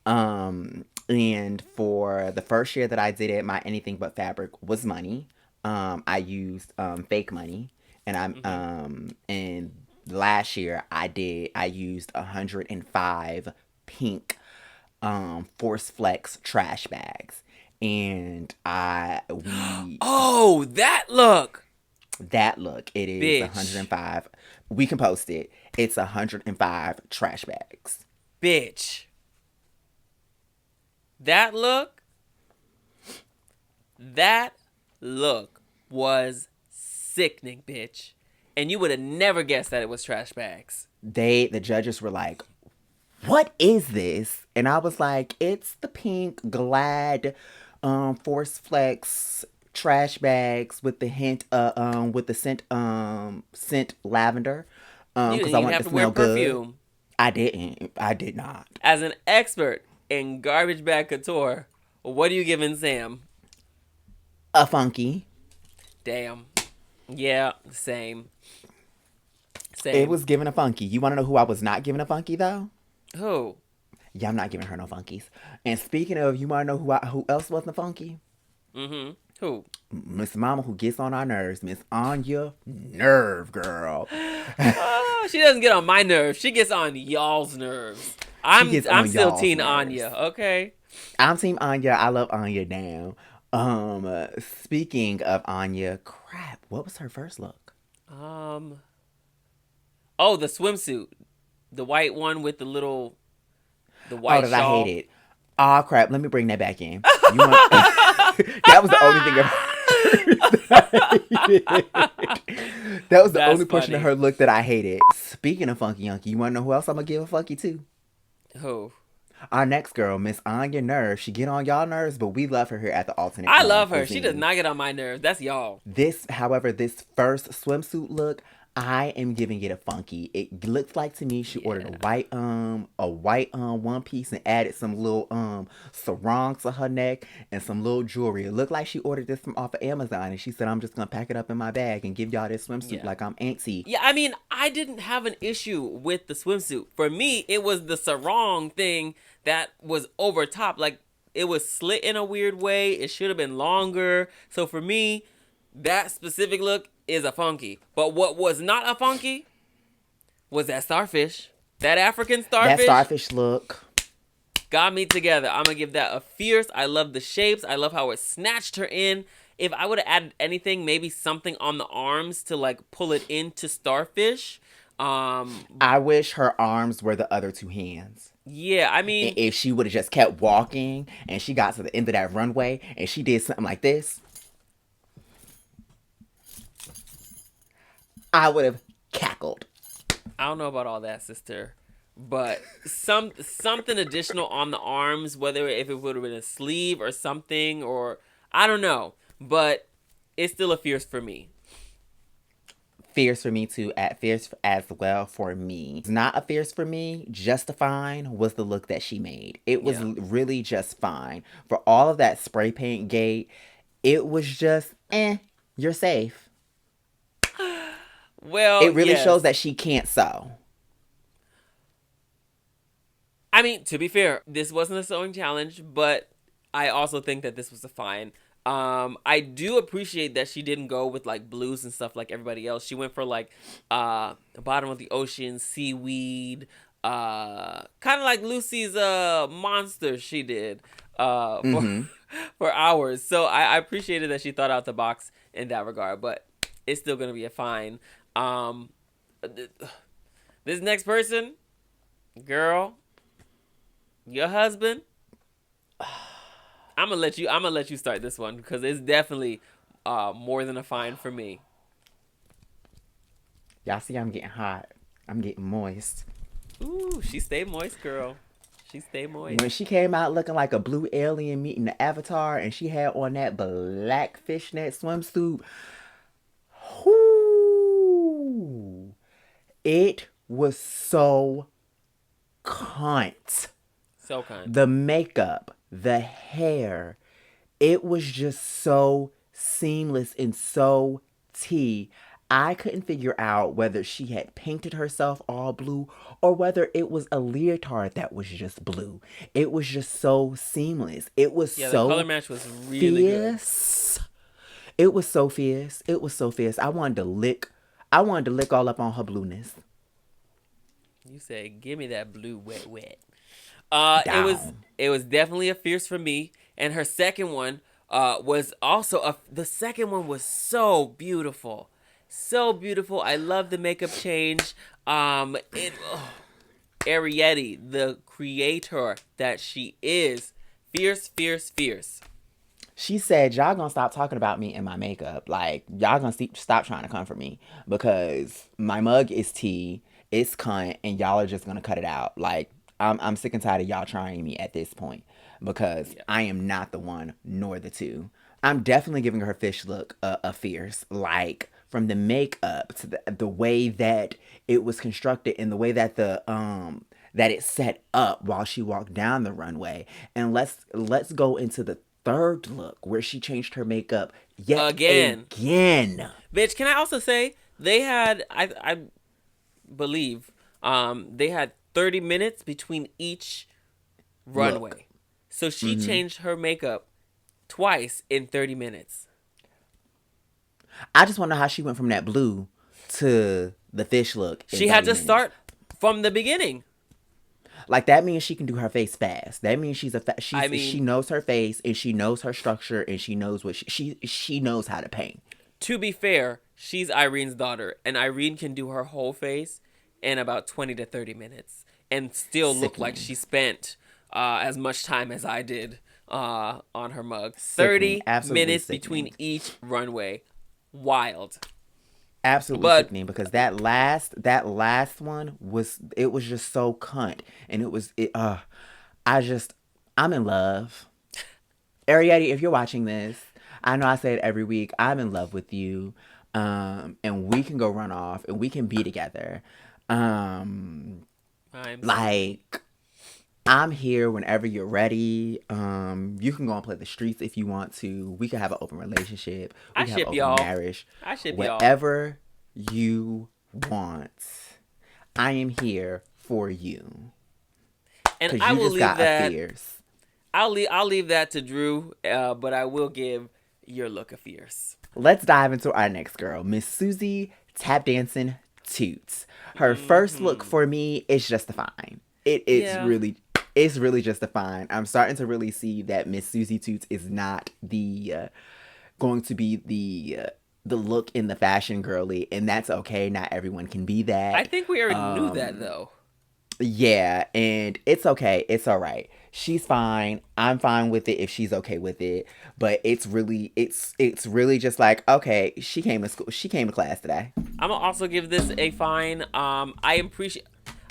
And for the first year that I did it, my anything but fabric was money. I used fake money, and Mm-hmm. and last year I used 105 pink Force Flex trash bags, and I we Oh, that look. that look, it is Bitch. 105. We can post it. It's 105 trash bags. Bitch. That look. That look was sickening, bitch. And you would have never guessed that it was trash bags. The judges were like, "What is this?" And I was like, "It's the pink Glad Force Flex trash bags with the with the scent lavender You cuz didn't I even want it have to to wear smell good." perfume. I didn't. I did not. As an expert in garbage bag couture, what are you giving Sam? A funky. Damn. Yeah, same. It Same. was given a funky. You want to know who I was not giving a funky though? Who? Yeah, I'm not giving her no funkies. And speaking of, you want to know who else wasn't a funky? Mm-hmm. Who? Miss Mama, who gets on our nerves, Miss Anya, nerve girl. Oh, she doesn't get on my nerves. She gets on y'all's nerves. She I'm gets I'm on still y'all's teen nerves. Anya, okay? I'm Team Anya. I love Anya now. Speaking of Anya, crap, what was her first look? Um Oh, the swimsuit. The white one with the Oh, white that I shawl. hated. Oh crap, let me bring that back in. You want? That was the only thing of hers that I hated. That was the That's only portion of funny. her look that I hated. Speaking of Funky Yunky, you want to know who else I'm gonna give a funky to? Who? Our next girl, Miss Anya Nerve. She get on y'all nerves, but we love her here at the alternate I love her. She does cuisine. not get on my nerves. That's y'all. However, this first swimsuit look, I am giving it a funky. It looks like to me she ordered Yeah. a white one piece and added some little sarongs to her neck and some little jewelry. It looked like she ordered this from off of Amazon, and she said, "I'm just gonna pack it up in my bag and give y'all this swimsuit Yeah. like I'm auntie." Yeah, I mean, I didn't have an issue with the swimsuit. For me, it was the sarong thing that was over top. Like, it was slit in a weird way. It should have been longer. So for me, that specific look is a funky. But what was not a funky was that starfish. That African That starfish starfish look. got me together. I'm gonna give that a fierce. I love the shapes. I love how it snatched her in. If I would have added anything, maybe something on the arms to like pull it into starfish. I wish her arms were the other two hands. Yeah, I And mean, if she would have just kept walking and she got to the end of that runway and she did something like this, I would have cackled. I don't know about all that, sister, but something additional on the arms, whether if it would have been a sleeve or something, or I don't know, but it's still a fierce for me. Fierce for me too, at fierce as well for me. It's not a fierce for me, just fine was the look that she made. It was Yeah. really just fine. For all of that spray paint gate, it was just, you're safe. Well, It really shows yes. that she can't sew. I mean, to be fair, this wasn't a sewing challenge, but I also think that this was a fine. I do appreciate that she didn't go with like blues and stuff like everybody else. She went for like bottom of the ocean, seaweed, kind of like Lucy's monster she did for Mm-hmm. for hours. So I appreciated that she thought out the box in that regard, but it's still gonna be a fine. Um, this next person, girl, your husband. I'm gonna let you start this one because it's definitely more than a fine for me. Y'all see I'm getting hot. I'm getting moist. Ooh, she stayed moist, girl. She stayed moist. When she came out looking like a blue alien meeting the Avatar and she had on that black fishnet swimsuit, whoo, it was so cunt. So kind. The makeup, the hair, it was just so seamless and so tea. I couldn't figure out whether she had painted herself all blue or whether it was a leotard that was just blue. It was just so seamless. It was Yeah, the color so match was really good. fierce. It was so fierce. It was so fierce. I wanted to lick all up on her blueness. You said, "Give me that blue wet wet." Down. It was definitely a fierce for me, and her second one was also the second one was so beautiful, so beautiful. I love the makeup change. Arietti, the creator that she is, fierce, fierce, fierce. She said, y'all gonna stop talking about me and my makeup. Like, y'all gonna stop trying to come for me because my mug is tea, it's cunt, and y'all are just gonna cut it out. Like, I'm sick and tired of y'all trying me at this point because Yeah. I am not the one nor the two. I'm definitely giving her fish look a fierce. Like, from the makeup to the way that it was constructed and the way that that it set up while she walked down the runway. And let's go into the third look where she changed her makeup yet Again, again. bitch. Can I also say they had I believe they had 30 minutes between each runway. Look. So she changed her makeup twice in 30 minutes. I just want to know how she went from that blue to the fish look in She had 30 to minutes. start from the beginning. Like, that means she can do her face fast. That means she I mean, knows her face and she knows her structure and she knows what she knows how to paint. to be fair, she's Irene's daughter, and Irene can do her whole face in about 20 to 30 minutes and still look like Sickening. she spent as much time as I did on her mug. Sickening. 30 Absolutely minutes sickening. between each runway. Wild. Absolutely But sickening because that last one was just so cunt and I'm in love. Arietti, if you're watching this, I know I say it every week. I'm in love with you, and we can go run off and we can be together. I'm Like, I'm here whenever you're ready. You can go and play the streets if you want to. We can have an open relationship. We I can have ship an y'all. open marriage. I ship y'all. Whatever you want. I am here for you. And Cause I you will just leave got a that. fierce. I'll leave that to Drew. But I will give your look a fierce. Let's dive into our next girl, Miss Susie Tap Dancing Toots. Her first look for me is just a fine. Yeah. It's really just a fine. I'm starting to really see that Miss Susie Toots is not the going to be the look in the fashion girly, and that's okay. Not everyone can be I that. think we already knew that though. Yeah, and it's okay. It's all right. She's fine. I'm fine with it if she's okay with it. But it's really just like, okay, she came to school. She came to class today. I'm gonna also give this a fine. I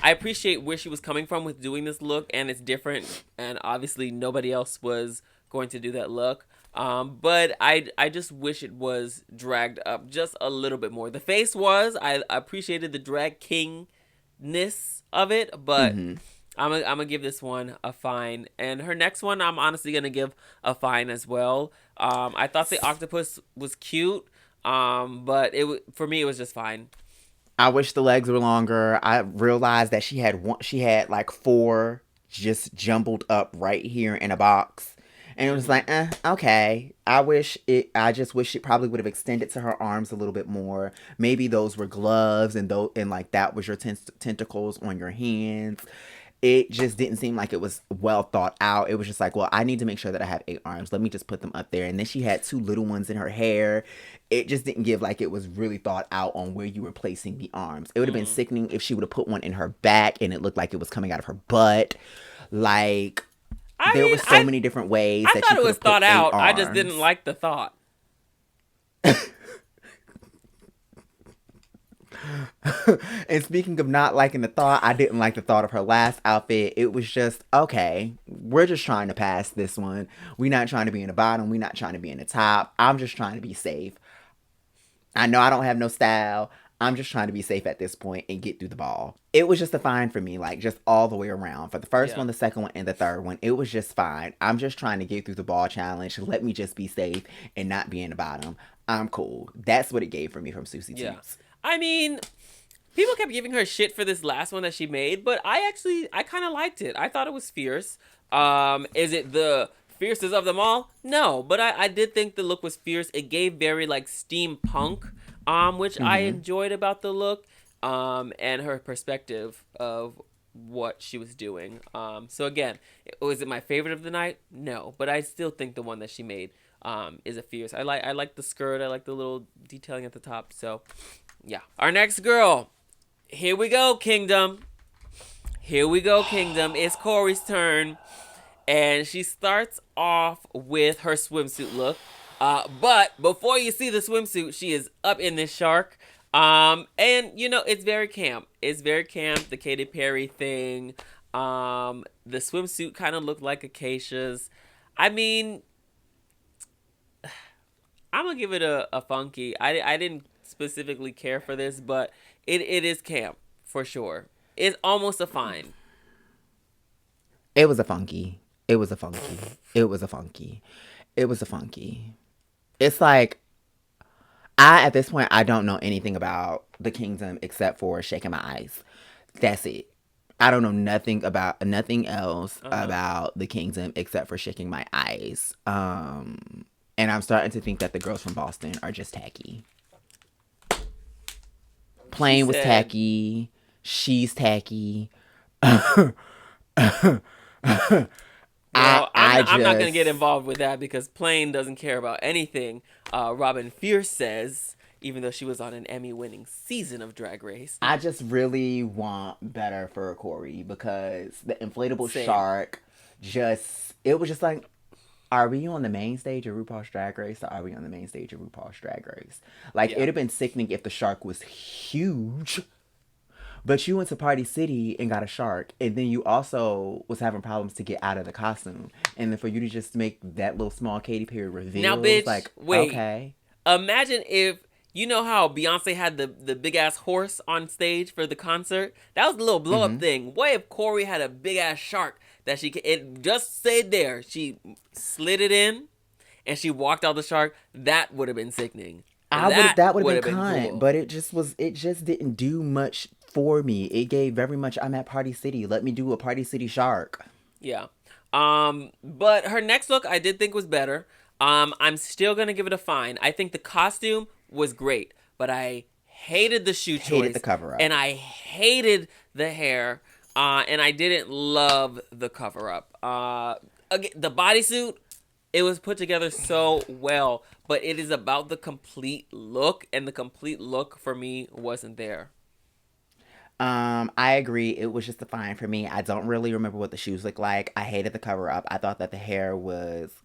appreciate where she was coming from with doing this look, and it's different, and obviously nobody else was going to do that look. But I just wish it was dragged up just a little bit more. The face was, I appreciated the drag kingness of it, but I'm gonna give this one a fine. And her next one, I'm honestly gonna give a fine as well. I thought the octopus was cute, but for me it was just fine. I wish the legs were longer. I realized that she had like four just jumbled up right here in a box. And it was like, okay. I just wish it probably would have extended to her arms a little bit more. Maybe those were gloves and like that was your tentacles on your hands. It just didn't seem like it was well thought out. It was just like, well, I need to make sure that I have 8 arms. Let me just put them up there. And then she had 2 little ones in her hair. It just didn't give like it was really thought out on where you were placing the arms. It would have been sickening if she would have put one in her back and it looked like it was coming out of her butt. Like, there were so many different ways I that thought you it could was have put thought out. I just arms. didn't like the thought. And speaking of not liking the thought, I didn't like the thought of her last outfit. It was just, okay, we're just trying to pass this one. We're not trying to be in the bottom. We're not trying to be in the top. I'm just trying to be safe. I know I don't have no style. I'm just trying to be safe at this point and get through the ball. It was just a fine for me, like just all the way around. For the first one, the second one, and the third one, it was just fine. I'm just trying to get through the ball challenge. Let me just be safe and not be in the bottom. I'm cool. That's what it gave for me from Susie Toots. I mean, people kept giving her shit for this last one that she made, but I kind of liked it. I thought it was fierce. Is it the fiercest of them all? No, but I did think the look was fierce. It gave very like steampunk, which I enjoyed about the look, and her perspective of what she was doing. So again, was it my favorite of the night? No, but I still think the one that she made is a fierce. I like the skirt. I like the little detailing at the top. So yeah, our next girl. Here we go, Kingdom. Here we go, Kingdom. It's Corey's turn. And she starts off with her swimsuit look. But before you see the swimsuit, she is up in this shark. And, you know, it's very camp. It's very camp, the Katy Perry thing. The swimsuit kind of looked like Acacia's. I mean, I'm going to give it a funky. I didn't specifically care for this, but it is camp for sure. It's almost a fine. It was a funky. It was a funky. It was a funky. It was a funky. It's like, at this point, I don't know anything about the kingdom except for shaking my eyes. That's it. I don't know nothing else about the kingdom except for shaking my eyes. And I'm starting to think that the girls from Boston are just tacky. Plain was tacky. She's tacky. Well, I'm not going to get involved with that because Plain doesn't care about anything Robin Fierce says, even though she was on an Emmy-winning season of Drag Race. I just really want better for Corey because the inflatable shark it was just like, are we on the main stage of RuPaul's Drag Race or are we on the main stage of RuPaul's Drag Race? Like, it'd have been sickening if the shark was huge. But you went to Party City and got a shark, and then you also was having problems to get out of the costume. And then for you to just make that little small Katy Perry reveal, now, bitch, like, wait. Okay. Imagine if, you know how Beyonce had the big-ass horse on stage for the concert? That was a little blow-up thing. What if Corey had a big-ass shark that it just stayed there? She slid it in, and she walked out the shark. That would have been sickening. That would have been cunt, cool. But it just didn't do much for me. It gave very much, I'm at Party City. Let me do a Party City shark. Yeah. But her next look I did think was better. I'm still gonna give it a fine. I think the costume was great, but I hated the shoe Hated choice. the cover up. And I hated the hair. And I didn't love the cover up. Again, the bodysuit, it was put together so well, but it is about the complete look, and the complete look for me wasn't there. I agree. It was just a fine for me. I don't really remember what the shoes looked like. I hated the cover up. I thought that the hair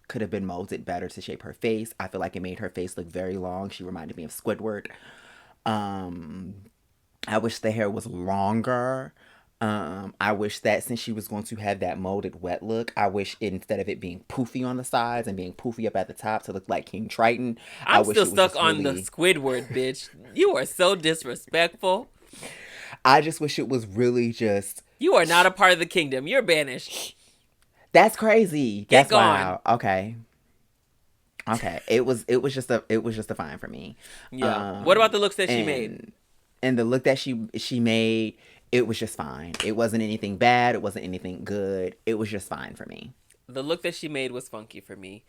could have been molded better to shape her face. I feel like it made her face look very long. She reminded me of Squidward. Um, I wish the hair was longer. I wish that since she was going to have that molded wet look, I wish instead of it being poofy on the sides and being poofy up at the top to look like King Triton, I I'm wish still it was stuck just on the really. Squidward, bitch. You are so disrespectful. I just wish it was really just. You are not a part of the kingdom. You're banished. That's crazy. Get That's gone. wild. Okay. Okay. It was just a fine for me. Yeah. What about the looks that she made? And the look that she made, it was just fine. It wasn't anything bad. It wasn't anything good. It was just fine for me. The look that she made was funky for me.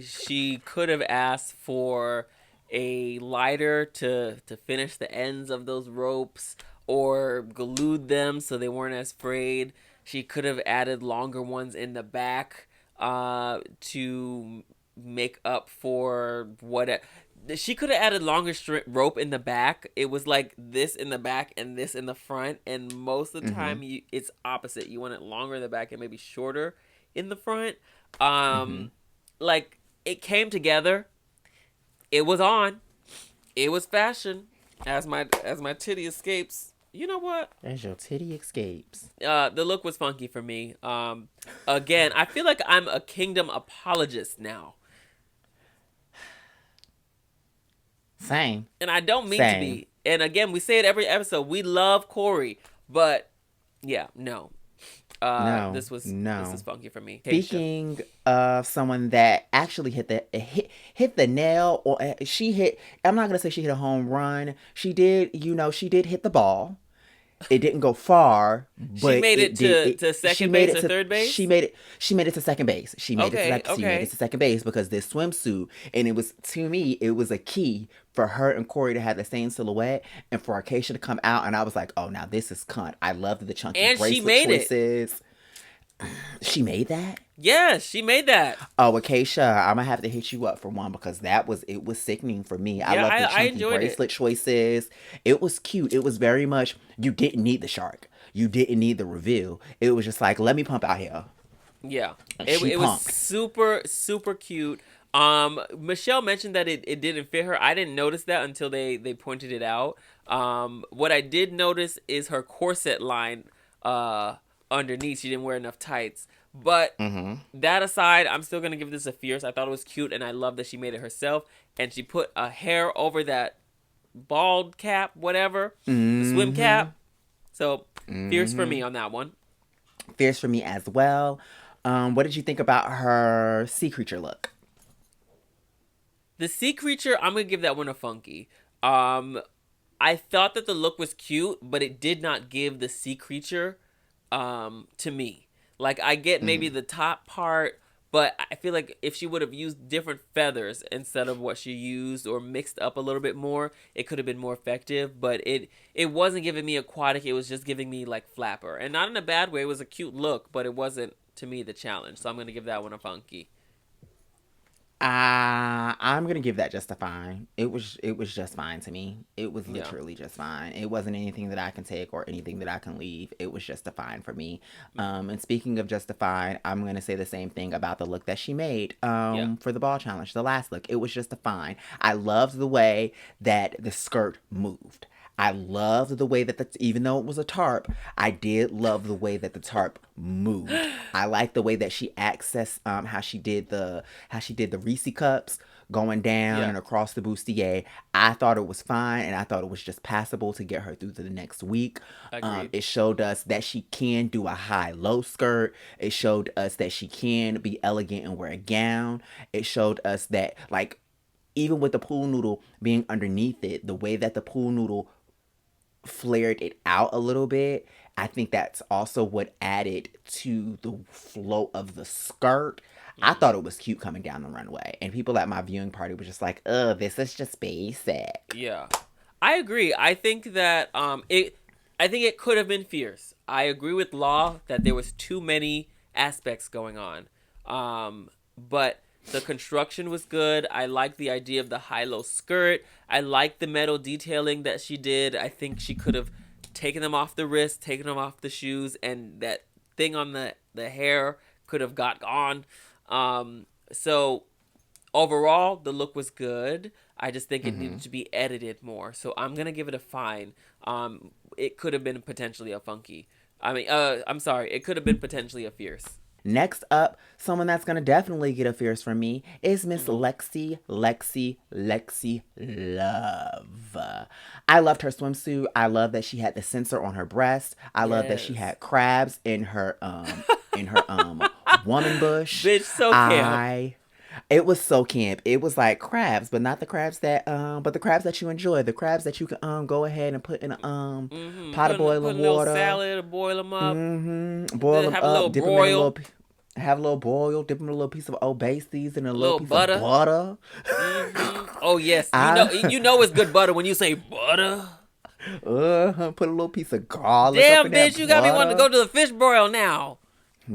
She could have asked for a lighter to finish the ends of those ropes, or glued them so they weren't as frayed. She could have added longer ones in the back to make up for what. She could have added longer rope in the back. It was like this in the back and this in the front, and most of the time it's opposite. You want it longer in the back and maybe shorter in the front. Like, it came together. It was on. It was fashion. As my titty escapes. You know what? As your titty escapes. The look was funky for me. Again, I feel like I'm a kingdom apologist now. Same. And I don't mean to be. And again, we say it every episode. We love Corey, but yeah, no. No. This was funky for me. Speaking of someone that actually hit the nail, or she hit. I'm not gonna say she hit a home run. She did. She did hit the ball. It didn't go far, but she made it to second base or third base. She made it to second base. She made it to second base because this swimsuit, and it was, to me, it was a key for her and Corey to have the same silhouette, and for Acacia to come out, and I was like, oh, now this is cunt. I loved the chunky and bracelet she made choices. She made that? Yes, she made that. Oh, Acacia, I'm gonna have to hit you up for one, because it was sickening for me. I love the chunky bracelet choices. It was cute. It was very much, you didn't need the shark. You didn't need the reveal. It was just like, let me pump out here. Yeah. It was super, super cute. Michelle mentioned that it didn't fit her. I didn't notice that until they pointed it out. What I did notice is her corset line underneath. She didn't wear enough tights. But that aside, I'm still going to give this a fierce. I thought it was cute, and I love that she made it herself. And she put a hair over that bald cap, whatever, the swim cap. So, fierce for me on that one. Fierce for me as well. What did you think about her sea creature look? The sea creature, I'm going to give that one a funky. I thought that the look was cute, but it did not give the sea creature to me. Like, I get maybe the top part, but I feel like if she would have used different feathers instead of what she used, or mixed up a little bit more, it could have been more effective. But it wasn't giving me aquatic. It was just giving me like flapper, and not in a bad way. It was a cute look, but it wasn't, to me, the challenge. So I'm gonna give that one a funky. I'm gonna give that just a fine. It was just fine to me. It was literally just fine. It wasn't anything that I can take or anything that I can leave. It was just a fine for me. And speaking of just a fine, I'm gonna say the same thing about the look that she made for the ball challenge. The last look, it was just a fine. I loved the way that the skirt moved. I loved the way that even though it was a tarp, I did love the way that the tarp moved. I liked the way that she accessed how she did the Reese cups going down and across the bustier. I thought it was fine, and I thought it was just passable to get her through to the next week. It showed us that she can do a high-low skirt. It showed us that she can be elegant and wear a gown. It showed us that, like, even with the pool noodle being underneath it, the way that the pool noodle flared it out a little bit, I think that's also what added to the flow of the skirt. I thought it was cute coming down the runway, and people at my viewing party were just like, "Ugh, this is just basic." Yeah, I agree. I think that I think it could have been fierce. I agree with Law that there was too many aspects going on. But the construction was good. I like the idea of the high-low skirt. I like the metal detailing that she did. I think she could have taken them off the wrist, taken them off the shoes, and that thing on the hair could have got gone. So overall, the look was good. I just think it needed to be edited more. So I'm gonna give it a fine. It could have been potentially a funky. I'm sorry. It could have been potentially a fierce. Next up, someone that's gonna definitely get a fierce from me is Miss Lexi Love. I loved her swimsuit. I love that she had the sensor on her breast. I love that she had crabs in her woman bush. Bitch, so camp. It was so camp. It was like crabs, but not the crabs that but the crabs that you enjoy. The crabs that you can go ahead and put in a pot of boiling water. Salad, boil them up. Boil them have up, a little dip broil. them in a little. Have a little boil, dip them in a little piece of Old Bay season, and a little piece butter. of butter. Oh yes, you know it's good butter when you say butter. Put a little piece of garlic. Damn, up in bitch, that you got me butter. wanting to go to the fish broil now.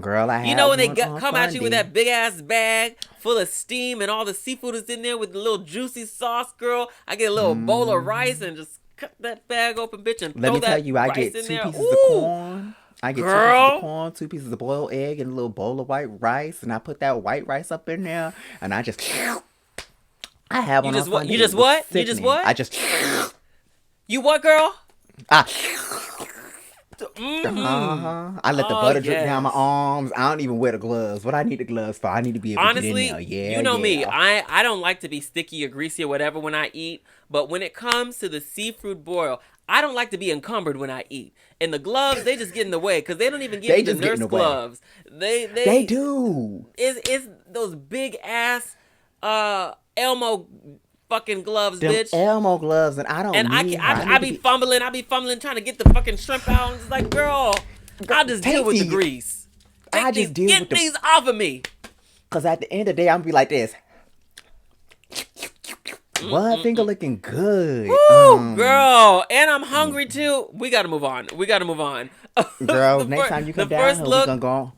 Girl, I have. You know when they one come at you with Sunday. that big ass bag full of steam and all the seafood is in there with the little juicy sauce, girl. I get a little bowl of rice and just cut that bag open, bitch, and Let throw me that tell you, I rice get in two there. pieces Ooh. of corn. I get 2 pieces of corn, 2 pieces of boiled egg, and a little bowl of white rice, and I put that white rice up in there, and I just. I have one. You just on what? Sunday. You just It was what? You sickening. just what? I just. You what, girl? I Mm-hmm. let the butter drip down my yes. arms. I don't even wear the gloves. What I need the gloves for? I need to be able Honestly, to get in there. Yeah, you know me. yeah. I don't like to be sticky or greasy or whatever when I eat. But when it comes to the seafood boil, I don't like to be encumbered when I eat. And the gloves, they just get in the way because they don't even give They you the just get in nurse the way. gloves. They do. It's those big ass Elmo fucking gloves, Them bitch. Elmo gloves, and I don't And need her. I be fumbling trying to get the fucking shrimp out. And it's like, girl, I'll just take deal with the these. grease. I just deal Get with the- these off of me. Because at the end of the day, I'm going to be like this. One finger looking good. Woo, girl. And I'm hungry too. We gotta move on. Girl, next time you come down first here, look,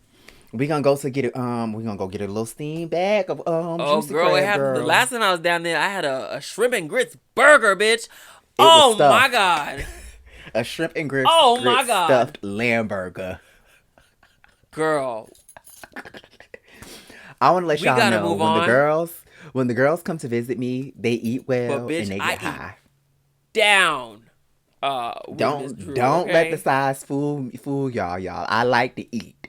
we gonna go to get it. We're gonna go get a little steam bag of oh juicy girl, crab, girl. the last time I was down there, I had a shrimp and grits burger, bitch. was Oh stuffed. my god. A shrimp and grits, Oh my God. stuffed lamb burger. Girl. I want to let We y'all gotta know move when on. the girls come to visit me, they eat well But, bitch, and they I get high. Down. With Miss Drew, Don't okay? let the size fool y'all. I like to eat.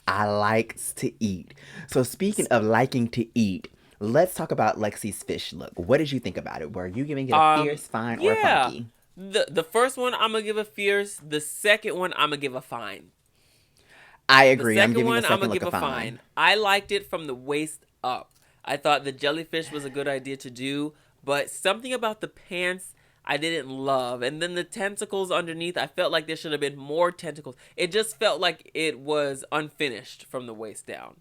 I likes to eat. So speaking of liking to eat, let's talk about Lexi's fish look. What did you think about it? Were you giving it a fierce, fine, or yeah. funky? The first one I'm gonna give a fierce. The second one I'm gonna give a fine. I agree. The I'm second giving one the second I'm gonna look give a a fine. I liked it from the waist up. I thought the jellyfish was a good idea to do, but something about the pants I didn't love. And then the tentacles underneath, I felt like there should have been more tentacles. It just felt like it was unfinished from the waist down.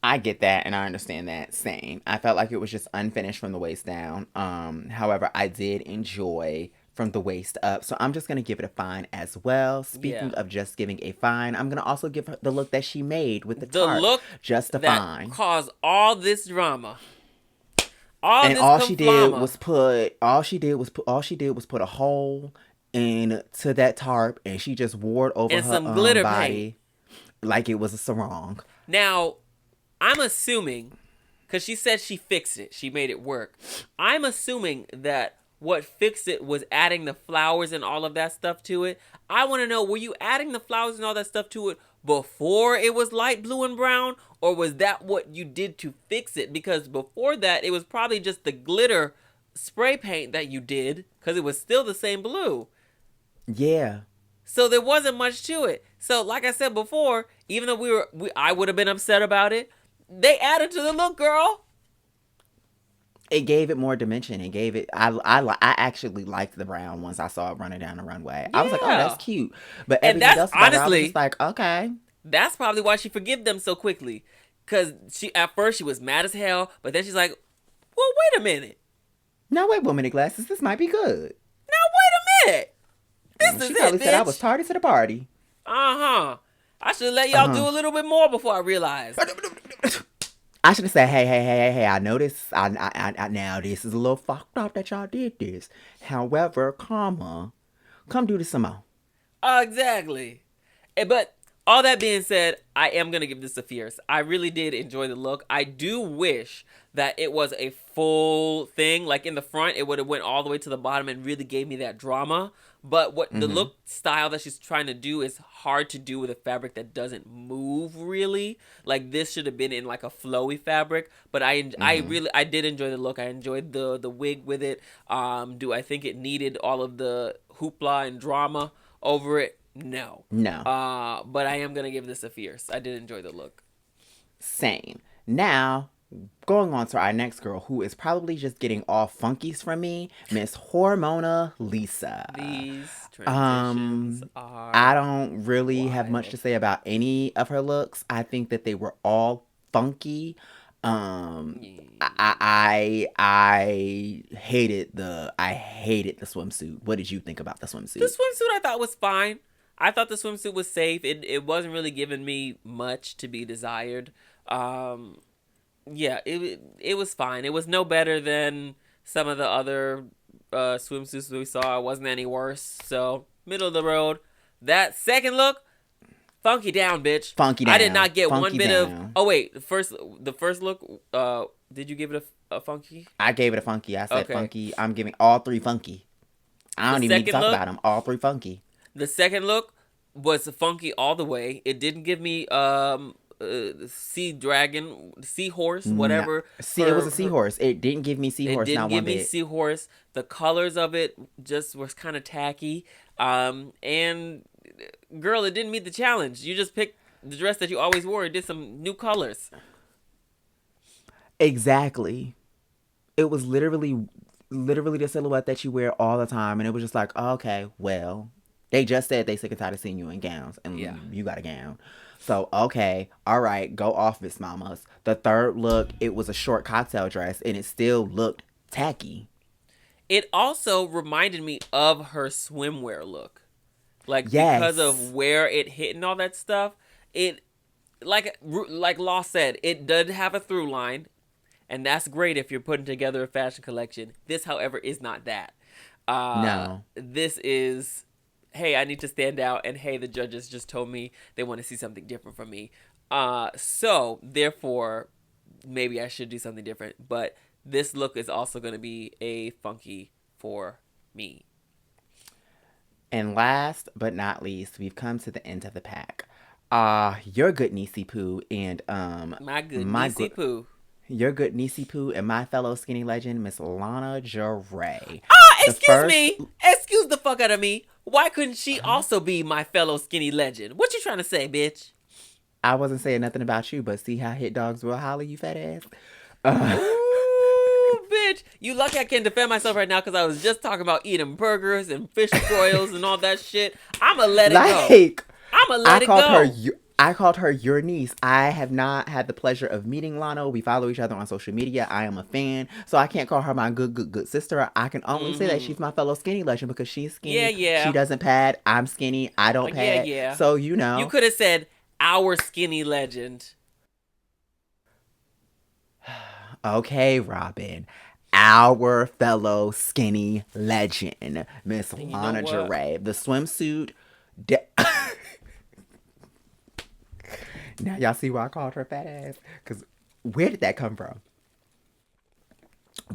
I get that and I understand that. Same. I felt like it was just unfinished from the waist down. However, I did enjoy from the waist up. So I'm just going to give it a fine as well. Speaking of just giving a fine, I'm going to also give her the look that she made with the tarp. Look just a that fine. caused all this drama. All she did was put a hole into that tarp and she just wore it over and her some glitter body paint. like it was a sarong. Now, I'm assuming, because she said she fixed it, she made it work. I'm assuming that what fixed it was adding the flowers and all of that stuff to it. I want to know, were you adding the flowers and all that stuff to it before it was light blue and brown? Or was that what you did to fix it? Because before that, it was probably just the glitter spray paint that you did, because it was still the same blue. Yeah. So there wasn't much to it. So like I said before, even though I would have been upset about it, they added to the look, girl. It gave it more dimension. It gave it. I actually liked the brown ones I saw it running down the runway. I was like, oh, Yeah. that's cute. But And everything that's else about it, I was honestly- just like, okay. That's probably why she forgave them so quickly. Because at first she was mad as hell, but then she's like, well, wait a minute. Now wait, woman in glasses, this might be good. Now This is She it, probably said I was bitch. tardy to the party. Uh-huh. I should let y'all Uh-huh. do a little bit more before I realized. I should have said, hey, I noticed, now this is a little fucked up that y'all did this. However, come do this some more. Exactly. But all that being said, I am going to give this a fierce. I really did enjoy the look. I do wish that it was a full thing. Like in the front, it would have went all the way to the bottom and really gave me that drama. But what the look style that she's trying to do is hard to do with a fabric that doesn't move really. Like this should have been in like a flowy fabric. But I did enjoy the look. I enjoyed the wig with it. Do I think it needed all of the hoopla and drama over it? No. No. But I am gonna give this a fierce. I did enjoy the look. Same. Now, going on to our next girl, who is probably just getting all funkies from me, Miss Hormona Lisa. These transitions I are don't really have much to wild. say about any of her looks. I think that they were all funky. I hated the swimsuit. What did you think about the The swimsuit? swimsuit I thought was fine. I thought the swimsuit was safe. It wasn't really giving me much to be desired. Um, yeah, it was fine. It was no better than some of the other swimsuits we saw. It wasn't any worse. So middle of the road. That second look, funky down, bitch. Funky I did down, not get one funky bit of. down. Oh wait, the first look. Did you give it a funky? I gave it a funky. I said Okay. funky. I'm giving all three funky. I The don't even need to second talk look. about them. All three funky. The second look was funky all the way. It didn't give me sea dragon, seahorse, No. whatever. See, it was a seahorse. It didn't give me It seahorse, didn't not give one me bit. seahorse. The colors of it just was kind of tacky. And girl, it didn't meet the challenge. You just picked the dress that you always wore and did some new colors. Exactly. It was literally the silhouette that you wear all the time, and it was just like, oh, okay, well, they just said they sick and tired of seeing you in gowns, Yeah. and you got a gown. So okay, all right, go off, Miss Mamas. The third look, it was a short cocktail dress, and it still looked tacky. It also reminded me of her swimwear look. Like because of Yes, where it hit and all that stuff, it like Law said, it does have a through line, and that's great if you're putting together a fashion collection. This, however, is not that. no, This is, hey, I need to stand out, and hey, the judges just told me they want to see something different from me. So therefore, maybe I should do something different. But this look is also going to be a funky for me. and last but not least, we've come to the end of the pack. Your good Nisi Poo and My good my Nisi good Poo. your good Nisi Poo and my fellow skinny legend, Miss Lana Jaray. The Excuse first, me. Excuse the fuck out of me. Why couldn't she also be my fellow skinny legend? What you trying to say, bitch? I wasn't saying nothing about you, but see how hit dogs will holler, you fat ass. Uh, Ooh, bitch. You lucky I can't defend myself right now because I was just talking about eating burgers and fish broils and all that shit. I'ma let it go. like, I'ma I let it called her. go. I called her your niece. I have not had the pleasure of meeting Lana. We follow each other on social media. I am a fan, so I can't call her my good sister. I can only say that she's my fellow skinny legend because she's Yeah, skinny. She yeah. doesn't pad. I'm skinny. I don't Yeah, pad. yeah. So you You know. could have said our skinny legend. Okay, Robin. Our fellow skinny legend, Miss And you know Lana what? Jaray. The swimsuit. De- now y'all see why I called her fat ass? Because where did that come from?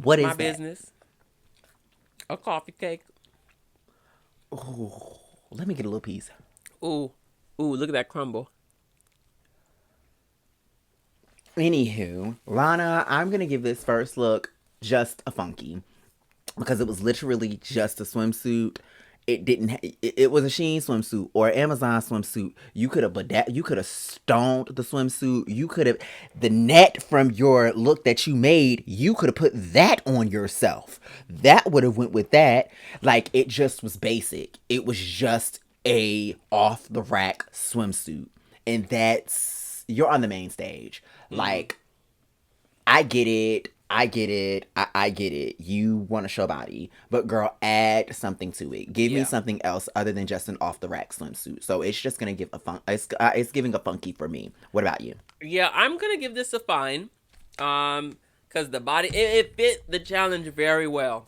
What My is that? business. A coffee cake. Ooh, let me get a little piece. Ooh. Ooh, look at that crumble. Anywho, Lana, I'm gonna give this first look just a funky because it was literally just a swimsuit. It didn't. It was a Shein swimsuit or Amazon swimsuit. You could have you could have stoned the swimsuit. You could have the net from your look that you made. You could have put that on yourself. That would have went with that. Like it just was basic. It was just a off the rack swimsuit, and that's you're on the main stage. Like I get it. I get it. I get it. You want to show body, but girl, add something to it. Give me Yeah. something else other than just an off the rack swimsuit. So it's just gonna give a fun. It's giving a funky for me. What about you? Yeah, I'm gonna give this a fine. Because the body it fit the challenge very well.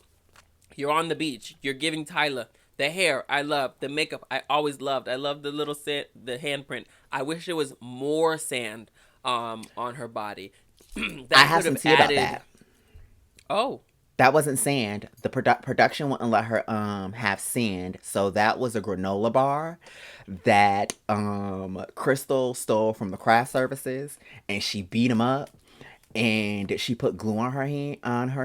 You're on the beach. You're giving Tyler. The hair, I love. The makeup, I always loved. I love the little sand, the handprint. I wish there was more sand on her body. I That have could some have tea about added. that. Oh, That wasn't sand. The production wouldn't let her have sand, so that was a granola bar that Crystal stole from the craft services, and she beat him up, and she put glue on her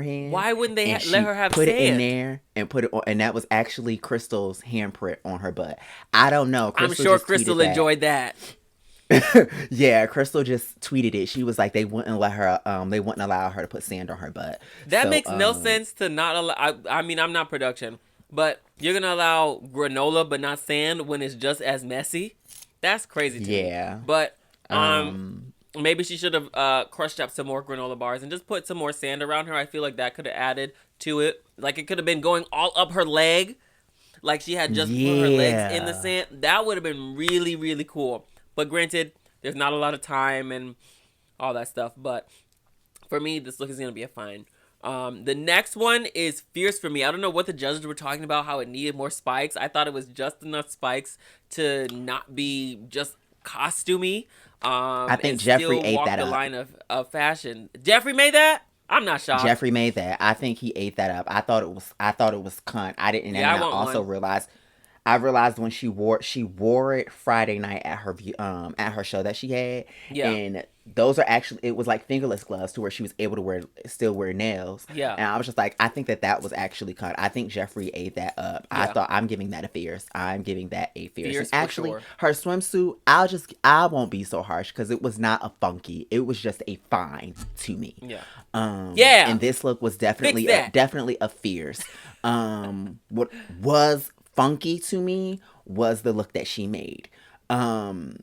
hand, why wouldn't they and let she her have put it in sand? there and put it on, and that was actually Crystal's handprint on her butt. I don't know. I'm Crystal sure just tweeted Crystal that. enjoyed that. Yeah, Crystal just tweeted it. She was like, they wouldn't allow her to put sand on her butt. That So makes no sense to not allow. I mean, I'm not production, but you're gonna allow granola but not sand when it's just as messy. That's crazy to me. yeah. But Um, maybe she should have crushed up some more granola bars and just put some more sand around her. I feel like that could have added to it. Like it could have been going all up her leg, like she had just put her legs in the yeah. sand. That would have been really really cool. But granted, there's not a lot of time and all that stuff. But for me, this look is gonna be a fine. The next one is fierce for me. I don't know what the judges were talking about, how it needed more spikes. I thought it was just enough spikes to not be just costumey, I think and Jeffrey still ate walk that the up. line of fashion. Jeffrey made that? I'm not shocked. Jeffrey made that. I think he ate that up. I thought it was cunt. I didn't, Yeah, I and want one. I realized when she wore it Friday night at her show that she had, Yeah, and those are actually, it was like fingerless gloves to where she was able to still wear nails, yeah, and I was just like, I think that was actually cut. I think Jeffrey ate that up. yeah. I'm giving that a fierce. I'm giving that a fierce. And Fierce for actually, sure. her swimsuit, I won't be so harsh because it was not a funky. It was just a fine to me. Yeah, yeah. And this look was Fix that. definitely a fierce. What was funky to me was the look that she made. Um,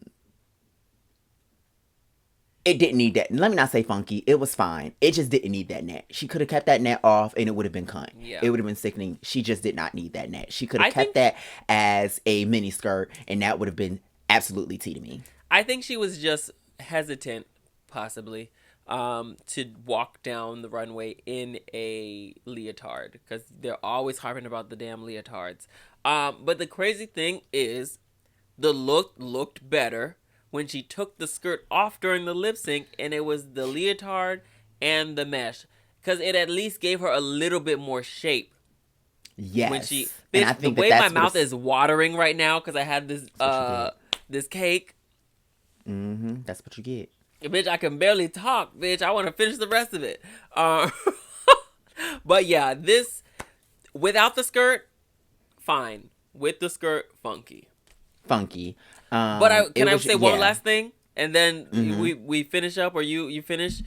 it didn't need that. Let me not say funky. It was fine. It just didn't need that net. She could have kept that net off and it would have been cunt. Yeah, It would have been sickening. She just did not need that net. She could have I kept think that as a mini skirt and that would have been absolutely tea to me. I think she was just hesitant, possibly, to walk down the runway in a leotard because they're always harping about the damn leotards. But the crazy thing is, the look looked better when she took the skirt off during the lip sync, and it was the leotard and the mesh because it at least gave her a little bit more shape when she. Yes. And I Bitch, the think that way my that's what mouth it's, is watering right now because I had this that's what you get. this cake. That's what you get. Bitch, I can barely talk, bitch. I want to finish the rest of it. Uh, but yeah, this without the skirt, fine. With the skirt, funky. Funky. But I It can I was, say one yeah. last thing, and then we finish up, or you finish.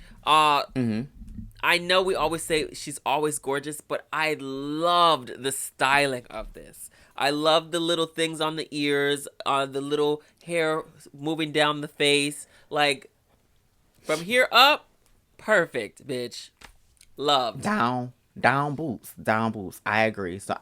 I know we always say she's always gorgeous, but I loved the styling of this. I love the little things on the ears, the little hair moving down the face, like. From here up, perfect, bitch. Loved. Down boots, down boots. I agree. So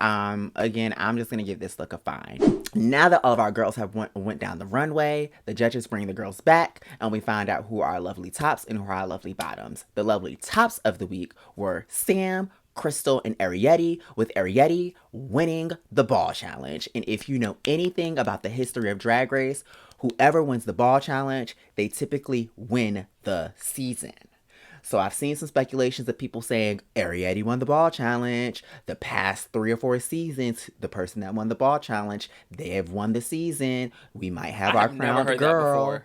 again, I'm just gonna give this look a fine. Now that all of our girls have went down the runway, the judges bring the girls back, and we find out who are our lovely tops and who are our lovely bottoms. The lovely tops of the week were Sam, Crystal, and Arietti, with Arietti winning the ball challenge. And if you know anything about the history of Drag Race, whoever wins the ball challenge, they typically win the season. So I've seen some speculations of people saying Arietti won the ball challenge. The past 3 or 4 seasons, the person that won the ball challenge, they have won the season. We might I have our have never crowned heard that girl. before.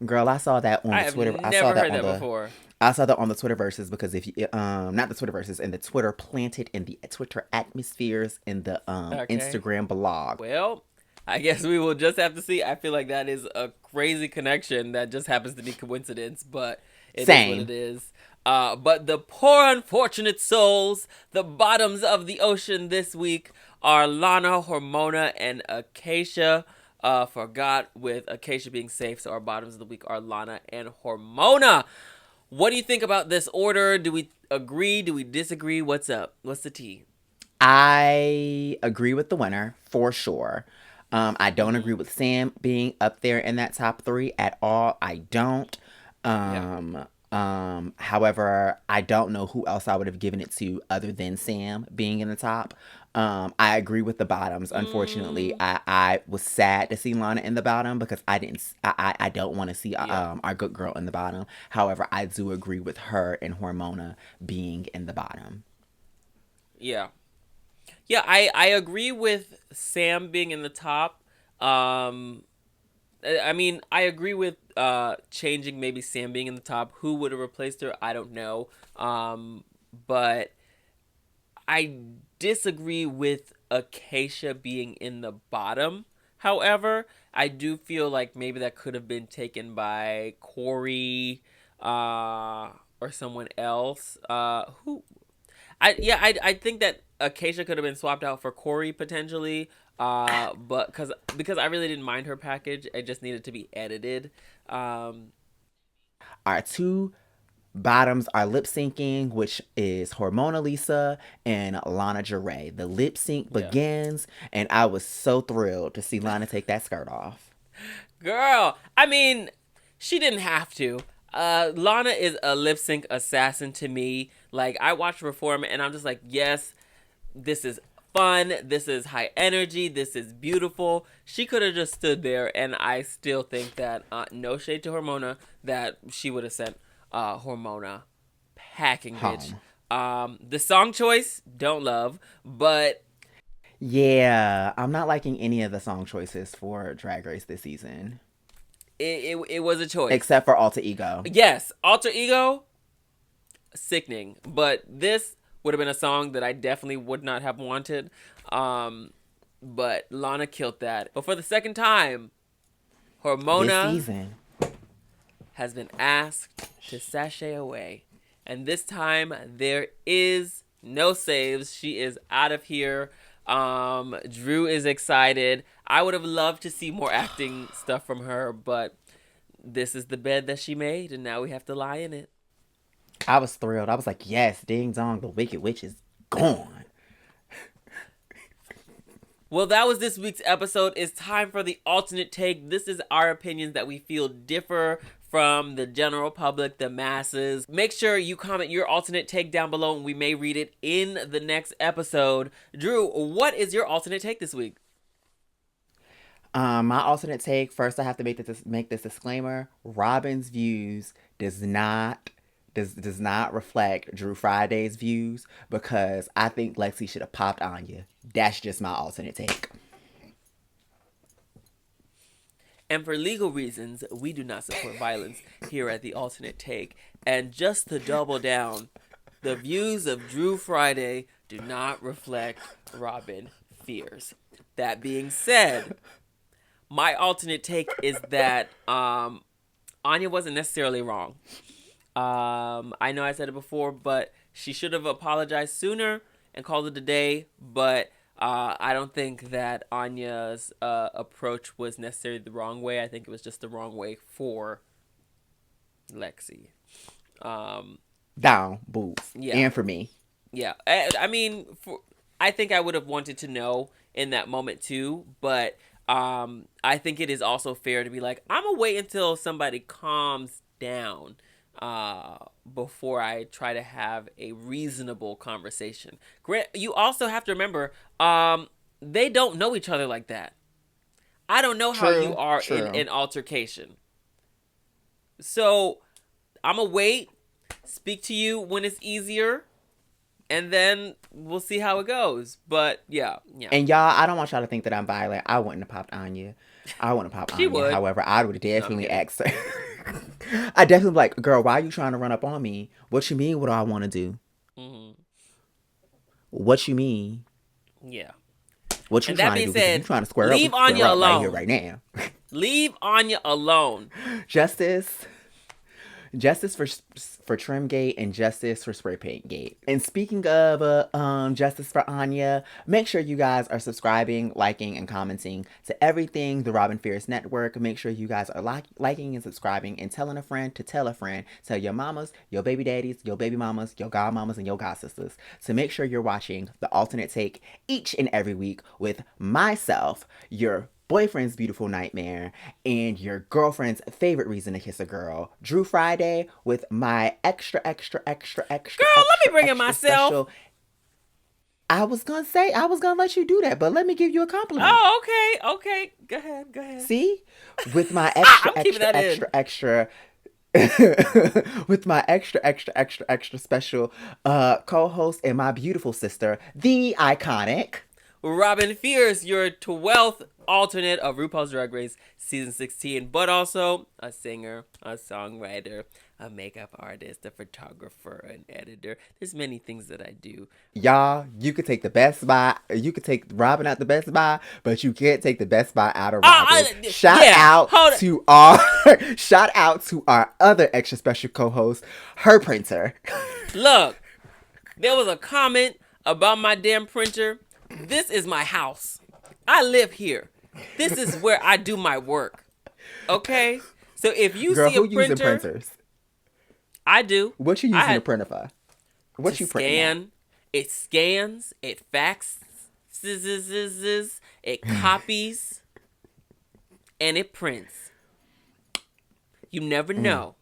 Girl, I saw that on I the have Twitter. never heard that before. I saw that on the Twitterverses because if you not the Twitterverses, in the Twitter planted in the Twitter atmospheres in the Okay. Instagram blog. Well, I guess we will just have to see. I feel like that is a crazy connection that just happens to be coincidence, but it is what it Same. is. But the poor unfortunate souls, the bottoms of the ocean this week are Lana, Hormona, and Acacia. Forgot with Acacia being safe, so our bottoms of the week are Lana and Hormona. What do you think about this order? Do we agree? Do we disagree? What's up? What's the tea? I agree with the winner for sure. I don't Mm-hmm. agree with Sam being up there in that top three at all. I don't. Yeah. However, I don't know who else I would have given it to other than Sam being in the top. I agree with the bottoms. Unfortunately, Mm, I was sad to see Lana in the bottom because I don't want to see yeah. our good girl in the bottom. However, I do agree with her and Hormona being in the bottom. Yeah. Yeah, I agree with Sam being in the top. I mean, I agree with changing maybe Sam being in the top. Who would have replaced her? I don't know. But I disagree with Acacia being in the bottom. However, I do feel like maybe that could have been taken by Corey or someone else. Who I think that Acacia could have been swapped out for Corey potentially. But because I really didn't mind her package, it just needed to be edited. Um, Our two bottoms are lip syncing, which is Hormona Lisa and Lana Jarre. The lip sync yeah, begins, and I was so thrilled to see Lana take that skirt off. girl. I mean, she didn't have to. Lana is a lip sync assassin to me. Like I watched her perform, and I'm just like, yes, this is fun. This is high energy. This is beautiful. She could have just stood there, and I still think that no shade to Hormona, that she would have sent Hormona packing, bitch. Home. The song choice don't love, but Yeah, I'm not liking any of the song choices for Drag Race this season, it was a choice. except for Alter Ego. Yes, Alter Ego, sickening, but this would have been a song that I definitely would not have wanted. But Lana killed that. But for the second time, This Hormona season. has been asked to sashay away. And this time, there is no saves. She is out of here. Drew is excited. I would have loved to see more acting stuff from her, but this is the bed that she made, and now we have to lie in it. I was thrilled. I was like, yes, ding dong, the Wicked Witch is gone. Well, that was this week's episode. It's time for the alternate take. This is our opinions that we feel differ from the general public, the masses. Make sure you comment your alternate take down below and we may read it in the next episode. Drew, what is your alternate take this week? My alternate take. First, I have to make this disclaimer. Robin's views does not reflect Drew Friday's views because I think Lexi should have popped Anya. That's just my alternate take. And for legal reasons, we do not support violence here at the alternate take. And just to double down, the views of Drew Friday do not reflect Robin Fears. That being said, my alternate take is that Anya wasn't necessarily wrong. I know I said it before, but she should have apologized sooner and called it a day. But I don't think that Anya's approach was necessarily the wrong way. I think it was just the wrong way for Lexi. Down, boobs. Yeah. And for me. Yeah. I mean, I think I would have wanted to know in that moment too, but I think it is also fair to be like, I'm gonna wait until somebody calms down before I try to have a reasonable conversation. You also have to remember, they don't know each other like that. I don't know how you are in an altercation. So I'm gonna wait, speak to you when it's easier, and then we'll see how it goes. But yeah. And y'all, I don't want y'all to think that I'm violent. I wouldn't have popped Anya. I wouldn't have popped She Anya. would. However, I would definitely ask her. I definitely be like, girl, why are you trying to run up on me? What you mean? What do I want to do? Mm-hmm. What you mean? Yeah. What you and that trying to being do? said, You trying to square leave up? Anya alone right here, right now. Leave Anya alone. Justice, Justice for Trimgate and justice for Spray Paint Gate. And speaking of justice for Anya, make sure you guys are subscribing, liking, and commenting to everything the Robin Fierce Network. Make sure you guys are liking and subscribing and telling a friend to tell a friend. Tell your mamas, your baby daddies, your baby mamas, your godmamas, and your godsisters. So make sure you're watching The Alternate Take each and every week with myself, your boyfriend's beautiful nightmare, and your girlfriend's favorite reason to kiss a girl, Drew Friday, with my extra Girl, let me bring in myself. Special. I was gonna let you do that, but let me give you a compliment. Oh, okay. Go ahead. See? With my extra with my extra special co-host and my beautiful sister, the iconic Robin Fierce, your 12th alternate of RuPaul's Drag Race Season 16, but also a singer, a songwriter, a makeup artist, a photographer, an editor. There's many things that I do. Y'all, you could take the Best Buy, you could take Robin out the Best Buy, but you can't take the Best Buy out of Robin. Shout out to our other extra special co-host, her printer. Look, there was a comment about my damn printer. This is my house. I live here. This is where I do my work. Okay? So if you see a printer... Using printers? I do. What you using to print for? What you printing? It scans. It faxes. It copies. And it prints. You never know.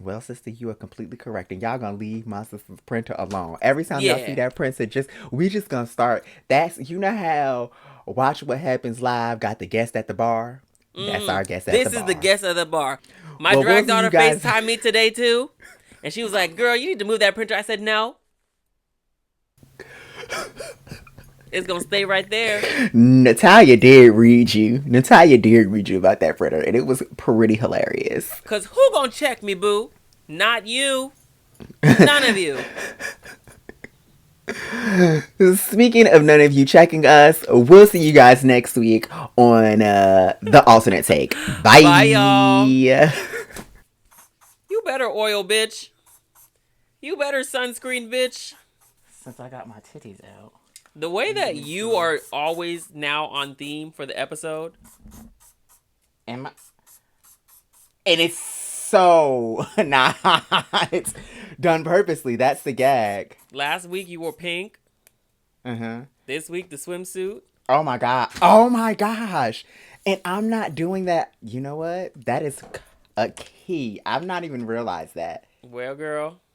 Well, sister, you are completely correct. And y'all gonna leave my sister's printer alone. Every time y'all see that printer, we just gonna start. You know how Watch What Happens Live got the guest at the bar? That's our guest at the bar. This is the guest at the bar. My drag daughter FaceTimed me today, too. And she was like, girl, you need to move that printer. I said, no. It's going to stay right there. Natalia did read you about that printer. And it was pretty hilarious. Because who going to check me, boo? Not you. None of you. Speaking of none of you checking us, we'll see you guys next week on The Alternate Take. Bye. Bye, y'all. You better oil, bitch. You better sunscreen, bitch. Since I got my titties out. The way that you are always now on theme for the episode. And it's so not done purposely. That's the gag. Last week you wore pink. Uh-huh. This week the swimsuit. Oh my gosh. And I'm not doing that. You know what? That is a key. I've not even realized that. Well, girl,